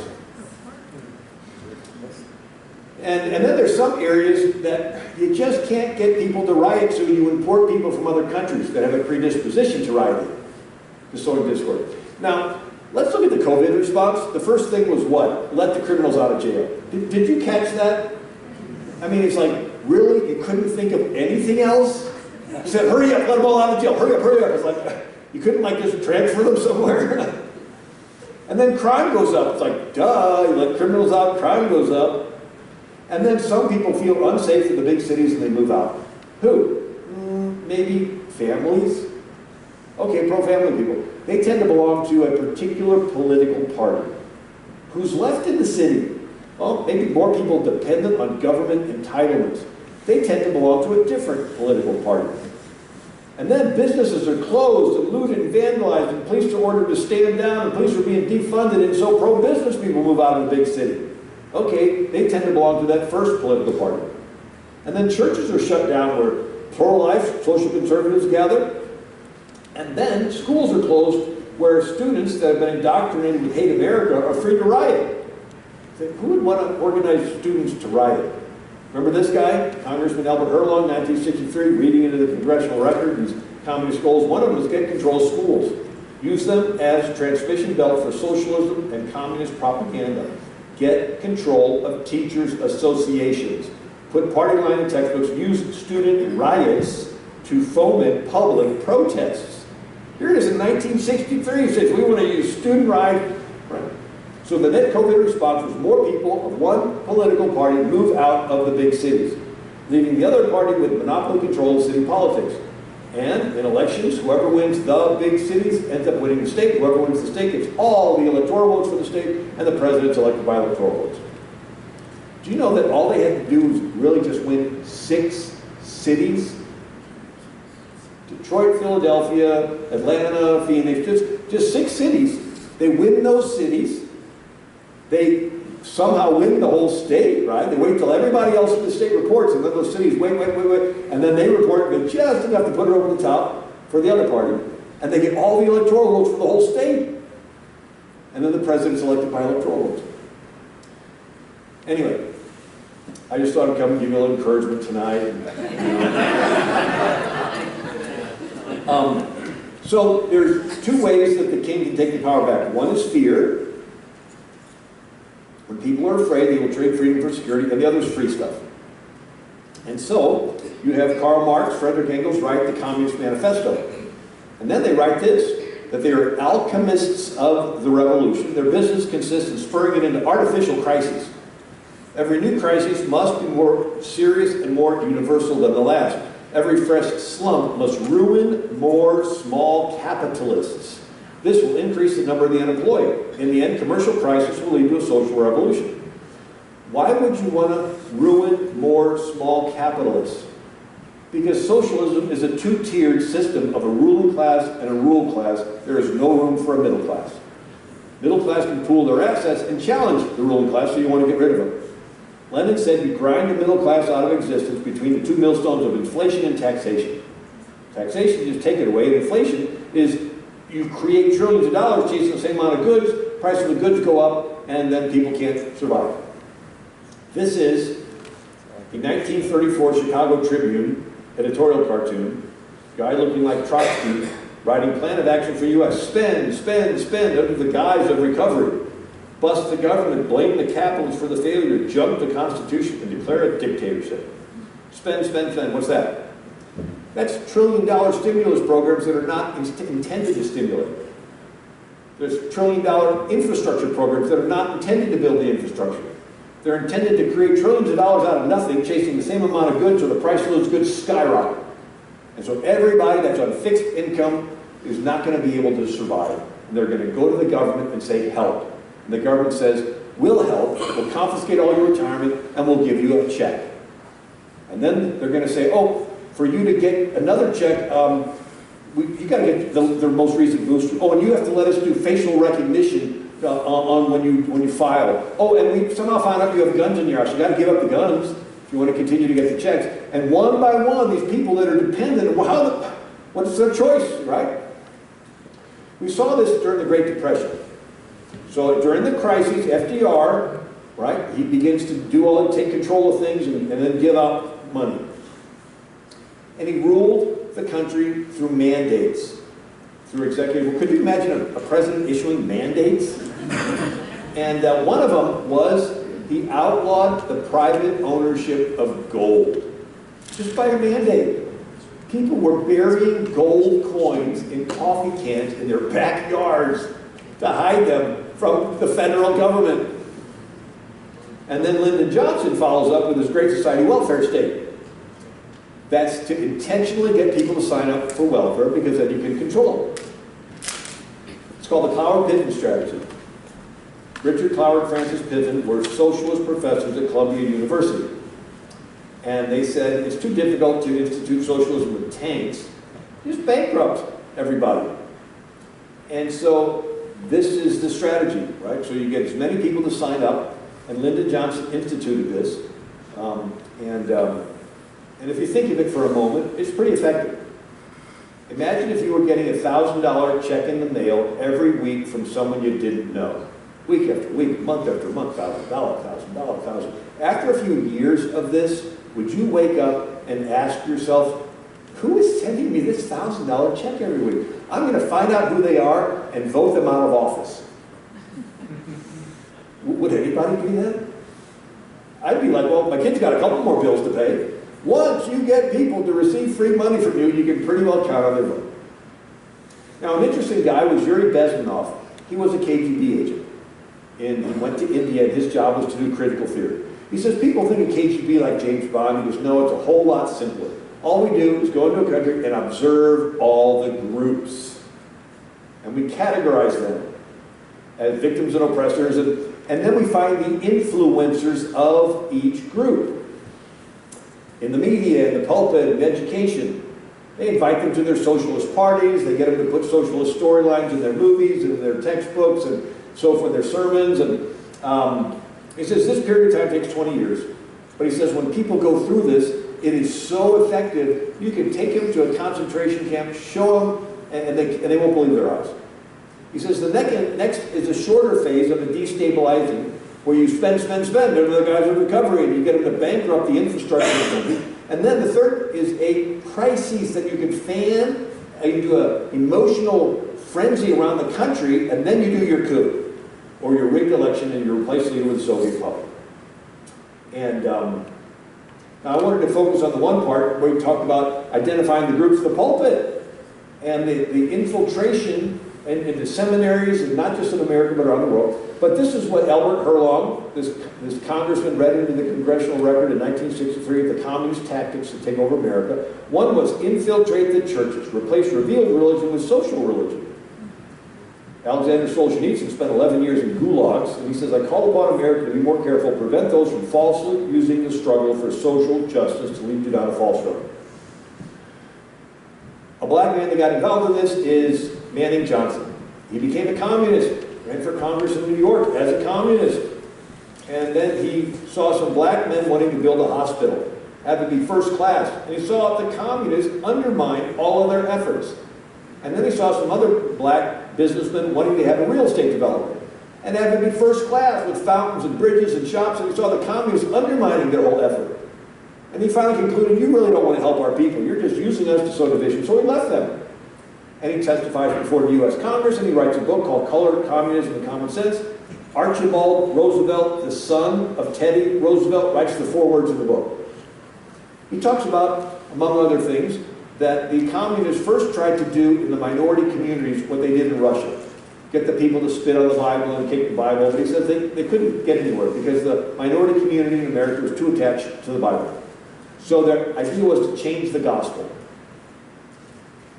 And then there's some areas that you just can't get people to riot, so you import people from other countries that have a predisposition to rioting, to sowing discord. Now, let's look at the COVID response. The first thing was what? Let the criminals out of jail. Did you catch that? I mean, it's like, really? You couldn't think of anything else? You said, hurry up, let them all out of jail. Hurry up, hurry up. It's like, you couldn't like just transfer them somewhere? And then crime goes up. It's like, duh, you let criminals out, crime goes up. And then some people feel unsafe in the big cities and they move out. Who? Maybe families. Okay, pro-family people. They tend to belong to a particular political party. Who's left in the city? Well, maybe more people dependent on government entitlements. They tend to belong to a different political party. And then businesses are closed and looted and vandalized, and police are ordered to stand down, and police are being defunded, and so pro-business people move out of the big city. Okay, they tend to belong to that first political party. And then churches are shut down where pro-life, social conservatives gather. And then schools are closed where students that have been indoctrinated with hate America are free to riot. Who would want to organize students to riot? Remember this guy, Congressman Albert Herlong, 1963, reading into the congressional record, these communist goals. One of them was get control of schools. Use them as a transmission belt for socialism and communist propaganda. Get control of teachers' associations. Put party line in textbooks. Use student riots to foment public protests. Here it is in 1963. It says we want to use student riots. Right. So the net COVID response was more people of one political party move out of the big cities, leaving the other party with monopoly control of city politics. And in elections, whoever wins the big cities ends up winning the state. Whoever wins the state gets all the electoral votes for the state, and the president's elected by electoral votes. Do you know that all they had to do was really just win 6 cities? Detroit, Philadelphia, Atlanta, Phoenix, just 6 cities. They win those cities. They somehow win the whole state, right? They wait till everybody else in the state reports, and then those cities wait, and then they report with just enough to put it over the top for the other party, and they get all the electoral votes for the whole state. And then the president's elected by electoral votes. Anyway, I just thought I'd come and give you a little encouragement tonight. So there's 2 ways that the king can take the power back. One is fear. When people are afraid, they will trade freedom for security, and the other is free stuff. And so, you have Karl Marx, Frederick Engels write the Communist Manifesto. And then they write this, that they are alchemists of the revolution. Their business consists in spurring it into artificial crises. Every new crisis must be more serious and more universal than the last. Every fresh slump must ruin more small capitalists. This will increase the number of the unemployed. In the end, commercial crisis will lead to a social revolution. Why would you want to ruin more small capitalists? Because socialism is a two-tiered system of a ruling class and a ruled class. There is no room for a middle class. Middle class can pool their assets and challenge the ruling class, so you want to get rid of them. Lenin said you grind the middle class out of existence between the two millstones of inflation and taxation. Taxation, you just take it away, and inflation is you create trillions of dollars chasing the same amount of goods, price of the goods go up, and then people can't survive. This is a 1934 Chicago Tribune editorial cartoon, guy looking like Trotsky, writing plan of action for U.S. Spend, spend, spend under the guise of recovery. Bust the government, blame the capitalists for the failure, jump the Constitution, and declare it dictatorship. Spend, spend, spend. What's that? That's trillion-dollar stimulus programs that are not intended to stimulate. There's trillion-dollar infrastructure programs that are not intended to build the infrastructure. They're intended to create trillions of dollars out of nothing, chasing the same amount of goods, so the price of those goods skyrocket. And so everybody that's on fixed income is not going to be able to survive. And they're going to go to the government and say, help. And the government says, we'll help, we'll confiscate all your retirement, and we'll give you a check. And then they're going to say, oh, for you to get another check, you got to get the most recent booster. Oh, and you have to let us do facial recognition on when you file. Oh, and we somehow found out you have guns in your house. You got to give up the guns if you want to continue to get the checks. And one by one, these people that are dependent, what's their choice, right? We saw this during the Great Depression. So during the crises, FDR, right, he begins to do all, take control of things and then give out money. And he ruled the country through mandates, through executive. Could you imagine a president issuing mandates? And one of them was he outlawed the private ownership of gold, just by a mandate. People were burying gold coins in coffee cans in their backyards to hide them from the federal government. And then Lyndon Johnson follows up with his Great Society welfare state. That's to intentionally get people to sign up for welfare because then you can control it. It's called the Cloward-Piven strategy. Richard Cloward and Francis Piven were socialist professors at Columbia University. And they said, it's too difficult to institute socialism with tanks. Just bankrupt everybody. And so this is the strategy, right? So you get as many people to sign up, and Lyndon Johnson instituted this. And if you think of it for a moment, it's pretty effective. Imagine if you were getting a $1,000 check in the mail every week from someone you didn't know. Week after week, month after month, $1,000. After a few years of this, would you wake up and ask yourself, who is sending me this $1,000 check every week? I'm going to find out who they are and vote them out of office. Would anybody do that? I'd be like, well, my kid's got a couple more bills to pay. Once you get people to receive free money from you, you can pretty well count on their vote. Now, an interesting guy was Yuri Bezmenov. He was a KGB agent. And he went to India, and his job was to do critical theory. He says, people think of KGB like James Bond. He goes, no, it's a whole lot simpler. All we do is go into a country and observe all the groups. And we categorize them as victims and oppressors, and then we find the influencers of each group. In the media, in the pulpit, in education, they invite them to their socialist parties, they get them to put socialist storylines in their movies and in their textbooks and so forth, their sermons. And he says this period of time takes 20 years. But he says when people go through this, it is so effective, you can take them to a concentration camp, show them, and they won't believe their eyes. He says the next is a shorter phase of the destabilizing, where you spend under the guise of recovery, and you get them to bankrupt the infrastructure. And then the third is a crisis that you can fan, you do an emotional frenzy around the country, and then you do your coup, or your rigged election, and you replace leader with the Soviet puppet. And now I wanted to focus on the one part where we talked about identifying the groups of the pulpit, and the infiltration into seminaries, and not just in America, but around the world. But this is what Albert Herlong, this congressman, read into the congressional record in 1963 of the communist tactics to take over America. One was infiltrate the churches, replace revealed religion with social religion. Alexander Solzhenitsyn spent 11 years in gulags, and he says, I call upon America to be more careful, prevent those from falsely using the struggle for social justice to lead you down a false road. A black man that got involved in this is Manning Johnson. He became a communist, ran for Congress in New York as a communist. And then he saw some black men wanting to build a hospital, had to be first class. And he saw the communists undermine all of their efforts. And then he saw some other black businessmen wanting to have a real estate development and have to be first class with fountains and bridges and shops. And he saw the communists undermining their whole effort. And he finally concluded, you really don't want to help our people. You're just using us to sow division. So he left them. And he testifies before the U.S. Congress, and he writes a book called Color, Communism, and Common Sense. Archibald Roosevelt, the son of Teddy Roosevelt, writes the forewords of the book. He talks about, among other things, that the communists first tried to do in the minority communities what they did in Russia. Get the people to spit on the Bible and kick the Bible. But he says they couldn't get anywhere because the minority community in America was too attached to the Bible. So their idea was to change the gospel.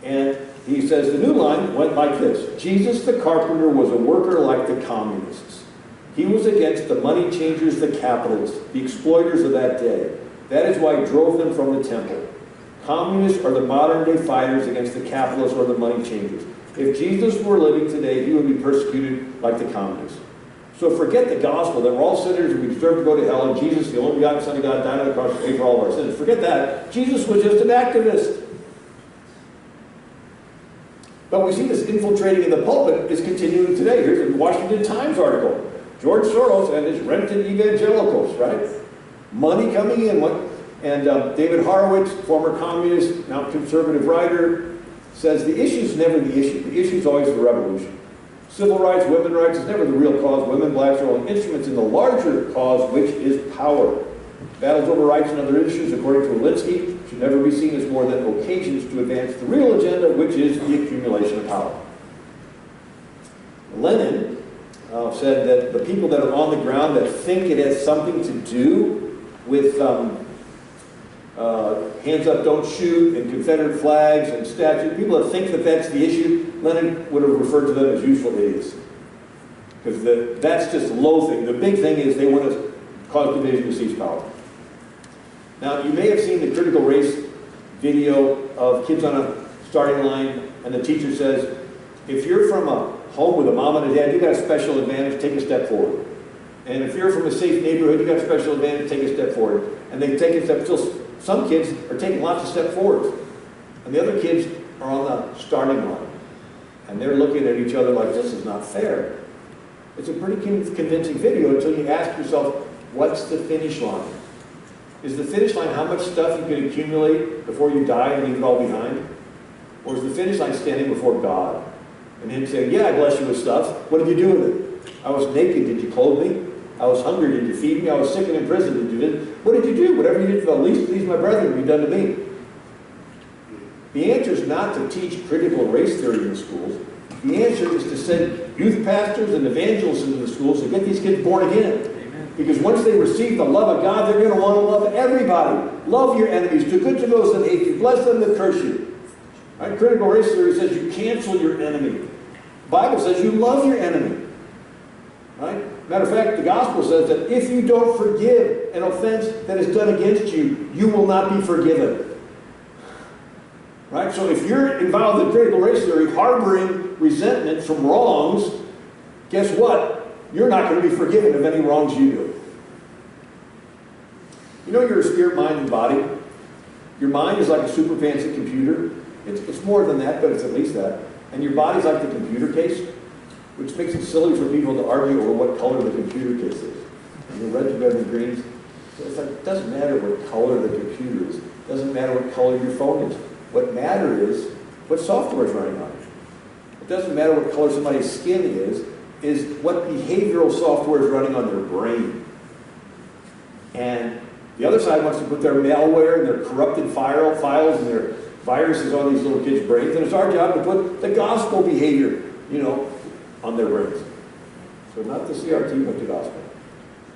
And he says the new line went like this. Jesus the carpenter was a worker like the communists. He was against the money changers, the capitalists, the exploiters of that day. That is why he drove them from the temple. Communists are the modern-day fighters against the capitalists or the money changers. If Jesus were living today, he would be persecuted like the communists. So forget the gospel, that we're all sinners and we deserve to go to hell, and Jesus, the only begotten Son of God, died on the cross to pay for all of our sins. Forget that. Jesus was just an activist. But we see this infiltrating in the pulpit is continuing today. Here's a Washington Times article. George Soros and his rented evangelicals, right? Money coming in. And David Horowitz, former communist, now conservative writer, says the issue is never the issue. The issue is always the revolution. Civil rights, women's rights is never the real cause. Women, blacks are only instruments in the larger cause, which is power. Battles over rights and other issues, according to Alinsky, should never be seen as more than occasions to advance the real agenda, which is the accumulation of power. Lenin said that the people that are on the ground that think it has something to do with hands up, don't shoot, and Confederate flags and statues, people that think that that's the issue, Lenin would have referred to them as useful idiots. Because that's just a low thing. The big thing is they want to cause division to seize power. Now, you may have seen the critical race video of kids on a starting line, and the teacher says, if you're from a home with a mom and a dad, you got a special advantage, take a step forward. And if you're from a safe neighborhood, you got a special advantage, take a step forward. And they take a step, still some kids are taking lots of steps forward. And the other kids are on the starting line. And they're looking at each other like, this is not fair. It's a pretty convincing video until you ask yourself, what's the finish line? Is the finish line how much stuff you can accumulate before you die and leave it all behind? Or is the finish line standing before God? And him saying, yeah, I bless you with stuff. What did you do with it? I was naked, did you clothe me? I was hungry, did you feed me? I was sick and in prison, did you do? What did you do? Whatever you did for the least of these my brethren, you've done to me. The answer is not to teach critical race theory in the schools. The answer is to send youth pastors and evangelists into the schools to get these kids born again. Amen. Because once they receive the love of God, they're going to want to love everybody. Love your enemies. Do good to those that hate you. Bless them that curse you. Right? Critical race theory says you cancel your enemy. The Bible says you love your enemy. Right? Matter of fact, the gospel says that if you don't forgive an offense that is done against you, you will not be forgiven. Right? So if you're involved in critical race theory, harboring resentment from wrongs, guess what? You're not going to be forgiven of any wrongs you do. You know you're a spirit, mind, and body? Your mind is like a super fancy computer. It's more than that, but it's at least that. And your body's like the computer case, which makes it silly for people to argue over what color the computer case is. And the reds, red, and greens. So it's like, it doesn't matter what color the computer is. It doesn't matter what color your phone is. What matters is what software is running on it. It doesn't matter what color somebody's skin is what behavioral software is running on their brain. And the other side wants to put their malware and their corrupted files and their viruses on these little kids' brains. And it's our job to put the gospel behavior, on their brains. So not the CRT, but the gospel.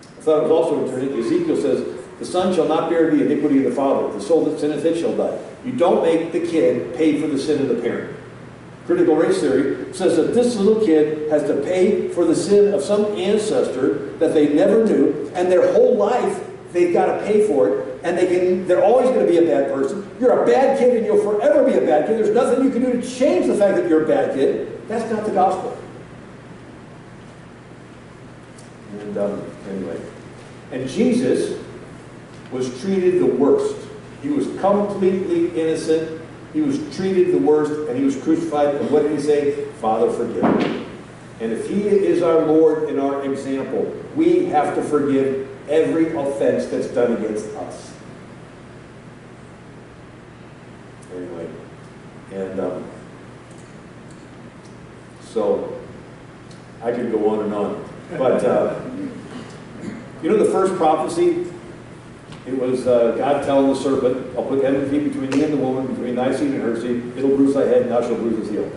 I thought it was also interesting. Ezekiel says, the son shall not bear the iniquity of the father. The soul that sinneth, it shall die. You don't make the kid pay for the sin of the parent. critical race theory, says that this little kid has to pay for the sin of some ancestor that they never knew, and their whole life they've got to pay for it, and they're always going to be a bad person. You're a bad kid and you'll forever be a bad kid. There's nothing you can do to change the fact that you're a bad kid. That's not the gospel. And anyway, and Jesus was treated the worst. He was completely innocent. He was treated the worst, and he was crucified. And what did he say? Father, forgive him. And if he is our Lord and our example, we have to forgive every offense that's done against us. Anyway, and so I could go on and on. But you know the first prophecy? It was God telling the serpent, I'll put enmity between thee and the woman, between thy seed and her seed. It'll bruise thy head, and thou shalt bruise his heel.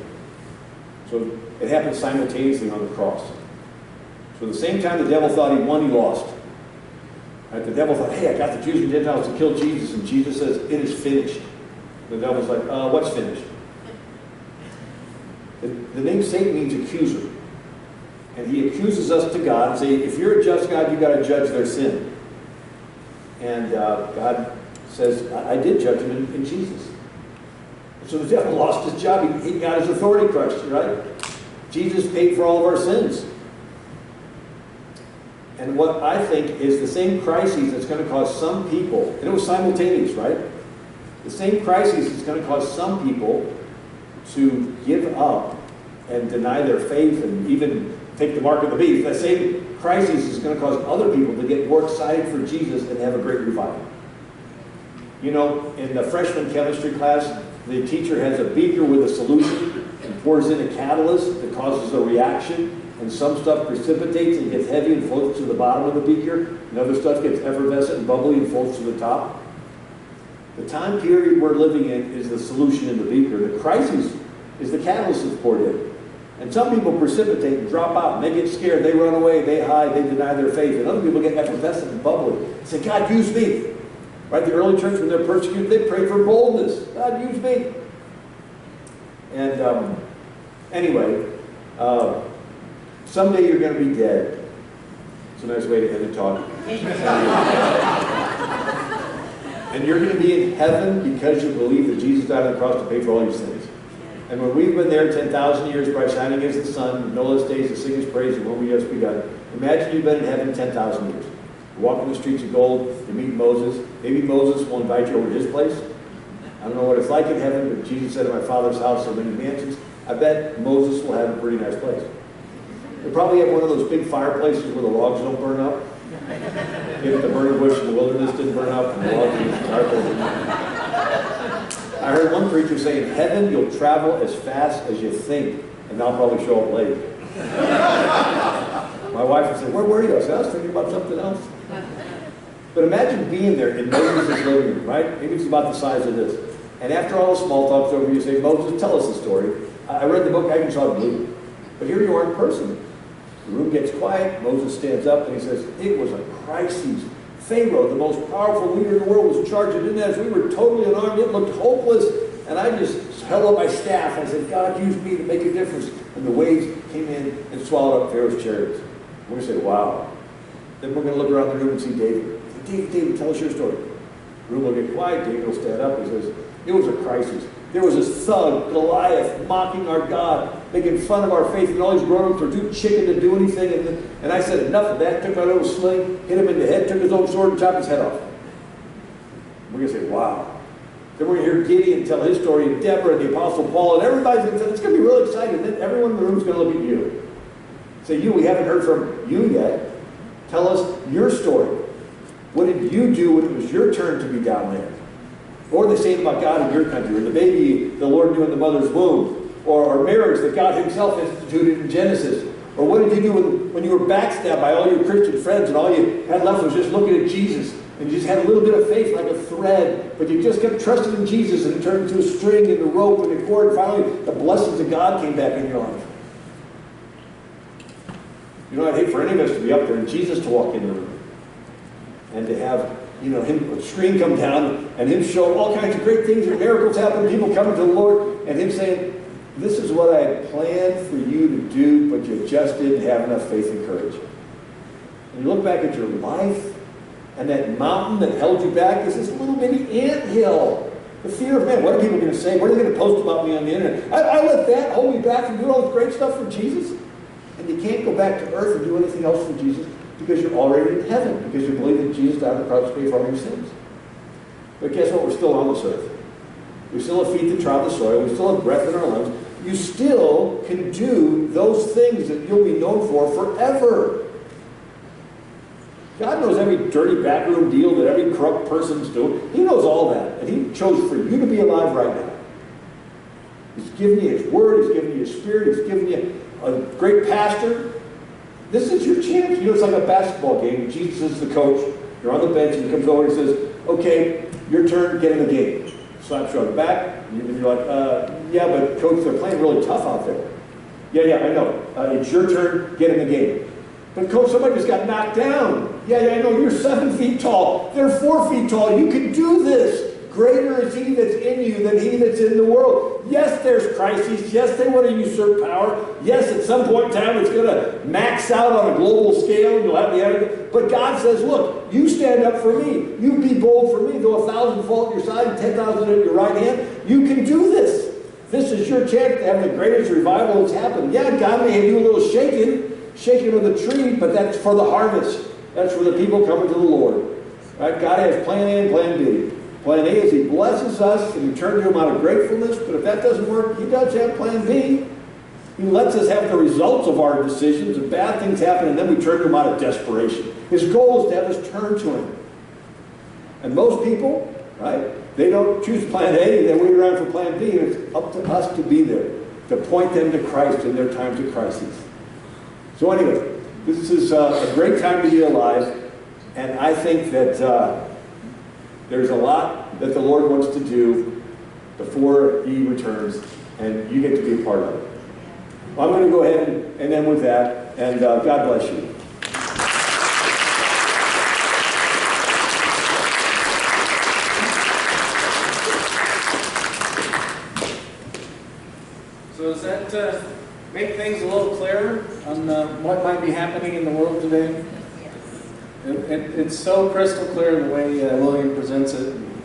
So it happened simultaneously on the cross. So at the same time the devil thought he won, he lost. Right? The devil thought, hey, I got the Jews and Gentiles to kill Jesus, and Jesus says, it is finished. The devil's like, what's finished? The name Satan means accuser. And he accuses us to God and say, if you're a just God, you've got to judge their sin. And God says, I did judge him in Jesus. So the devil lost his job. He got his authority crushed, right? Jesus paid for all of our sins. And what I think is the same crisis that's going to cause some people, and it was simultaneous, right? The same crisis is going to cause some people to give up and deny their faith and even take the mark of the beast. That same crisis is going to cause other people to get more excited for Jesus and have a great revival. You know, in the freshman chemistry class, the teacher has a beaker with a solution and pours in a catalyst that causes a reaction, and some stuff precipitates and gets heavy and floats to the bottom of the beaker, and other stuff gets effervescent and bubbly and floats to the top. The time period we're living in is the solution in the beaker. The crisis is the catalyst that's poured in. And some people precipitate and drop out, and they get scared, they run away, they hide, they deny their faith. And other people get effervescent and bubbly. They say, God, use me. Right? The early church, when they're persecuted, they prayed for boldness. God, use me. And anyway, someday you're going to be dead. It's a nice way to end the talk. And you're going to be in heaven because you believe that Jesus died on the cross to pay for all your sins. And when we've been there 10,000 years, bright shining against the sun, no less days to sing his praise and when we just begun. Imagine you've been in heaven 10,000 years. You walk in the streets of gold, you meet Moses. Maybe Moses will invite you over to his place. I don't know what it's like in heaven, but Jesus said, in my Father's house are many mansions. I bet Moses will have a pretty nice place. He'll probably have one of those big fireplaces where the logs don't burn up. If the burning bush in the wilderness didn't burn up, and the logs in the fireplace. I heard one preacher say, in heaven you'll travel as fast as you think, and I'll probably show up late. My wife would say, where were you? I said, I was thinking about something else. But imagine being there in Moses' living room, right? Maybe it's about the size of this. And after all the small talk's over, you say, Moses, tell us the story. I read the book, I can saw the movie. But here you are in person. The room gets quiet, Moses stands up and he says, it was a crisis. Pharaoh, the most powerful leader in the world, was charging in us. We were totally unarmed. It looked hopeless. And I just held up my staff. I said, God, use me to make a difference. And the waves came in and swallowed up Pharaoh's chariots. And we say, wow. Then we're going to look around the room and see David. David, tell us your story. The room will get quiet. David will stand up and says, it was a crisis. There was this thug, Goliath, mocking our God, making fun of our faith, and all these grown-ups were too chicken to do anything. And I said, enough of that. Took my little sling, hit him in the head, took his own sword, and chopped his head off. We're going to say, wow. Then we're going to hear Gideon tell his story, and Deborah, and the Apostle Paul, and everybody's going to say, it's going to be really exciting. And then everyone in the room is going to look at you. Say, you, we haven't heard from you yet. Tell us your story. What did you do when it was your turn to be down there? Or they say about God in your country, or the baby the Lord knew in the mother's womb, or marriage that God himself instituted in Genesis. Or what did you do when you were backstabbed by all your Christian friends and all you had left was just looking at Jesus, and you just had a little bit of faith like a thread, but you just kept trusting in Jesus, and it turned into a string and a rope and a cord, and finally the blessings of God came back in your life. You know, I'd hate for any of us to be up there and Jesus to walk in the room and to have, you know, him, a screen come down and him show all kinds of great things and miracles happen, people coming to the Lord, and him saying, this is what I had planned for you to do, but you just didn't have enough faith and courage. And you look back at your life, and that mountain that held you back is this little bitty anthill. The fear of man. What are people going to say? What are they going to post about me on the internet? I let that hold me back from doing all this great stuff for Jesus. And you can't go back to earth and do anything else for Jesus because you're already in heaven, because you believe that Jesus died on the cross to pay for all your sins. But guess what? We're still on this earth. We still have feet that trod the soil. We still have breath in our lungs. You still can do those things that you'll be known for forever. God knows every dirty backroom deal that every corrupt person's doing. He knows all that. And He chose for you to be alive right now. He's given you His Word. He's given you His Spirit. He's given you a great pastor. This is your chance. You know, it's like a basketball game. Jesus is the coach. You're on the bench, and He comes over and says, okay, your turn, get in the game. Slaps you on the back, and you're like, yeah, but coach, they're playing really tough out there. Yeah, I know. It's your turn, get in the game. But coach, somebody just got knocked down. Yeah, I know, you're 7 feet tall. They're 4 feet tall. You can do this. Greater is He that's in you than he that's in the world. Yes, there's crises. Yes, they want to usurp power. Yes, at some point in time, it's going to max out on a global scale. You'll have the other. But God says, look, you stand up for me. You be bold for me. Though 1,000 fall at your side and 10,000 at your right hand, you can do this. This is your chance to have the greatest revival that's happened. Yeah, God may have you a little shaking of the tree, but that's for the harvest. That's for the people coming to the Lord. Right? God has plan A and plan B. Plan A is He blesses us and we turn to Him out of gratefulness, but if that doesn't work, He does have plan B. He lets us have the results of our decisions, and bad things happen, and then we turn to Him out of desperation. His goal is to have us turn to Him. And most people, right, they don't choose plan A, they wait around for plan B, and it's up to us to be there, to point them to Christ in their times of crisis. So anyway, this is a great time to be alive, and I think that there's a lot that the Lord wants to do before He returns, and you get to be a part of it. Well, I'm going to go ahead and end with that, and God bless you. So does that make things a little clearer on what might be happening in the world today? It's so crystal clear the way William presents it, and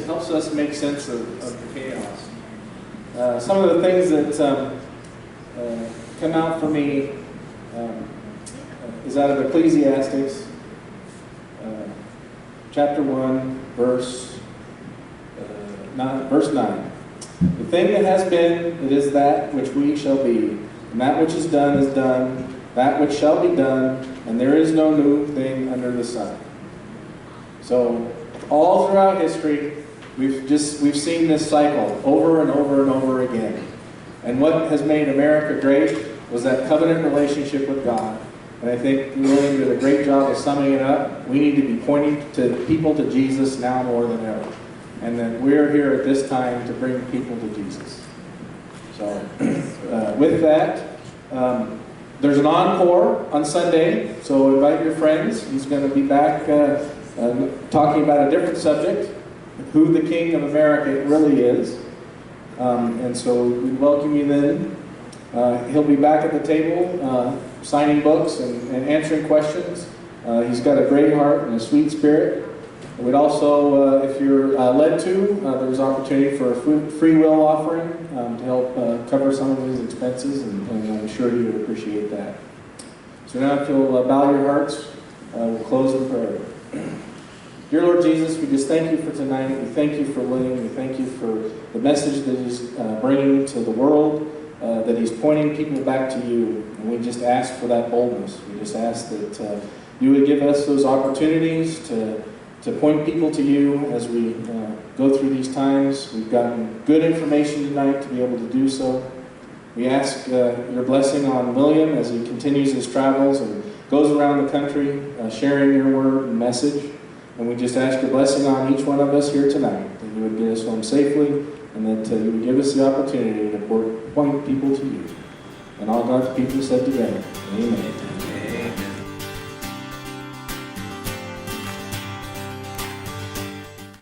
helps us make sense of the chaos. Some of the things that come out for me is out of Ecclesiastes, chapter 1, verse 9. The thing that has been, it is that which we shall be, and that which is done, that which shall be done, and there is no new thing under the sun. So, all throughout history, we've seen this cycle over and over and over again. And what has made America great was that covenant relationship with God. And I think William did a great job of summing it up. We need to be pointing to people to Jesus now more than ever. And that we're here at this time to bring people to Jesus. So, with that, there's an encore on Sunday, so invite your friends. He's going to be back talking about a different subject, who the King of America really is. And so we welcome you then. He'll be back at the table signing books and answering questions. He's got a great heart and a sweet spirit. We'd also, if you're led to, there's opportunity for a free will offering to help cover some of his expenses, and I'm sure he would appreciate that. So now if you'll bow your hearts, we'll close in prayer. Dear Lord Jesus, we just thank you for tonight. We thank you for William. We thank you for the message that he's bringing to the world, that he's pointing people back to you. And we just ask for that boldness. We just ask that you would give us those opportunities to point people to you as we go through these times. We've gotten good information tonight to be able to do so. We ask your blessing on William as he continues his travels and goes around the country sharing your word and message. And we just ask your blessing on each one of us here tonight, that you would get us home safely, and that you would give us the opportunity to point people to you. And all God's people said together, amen.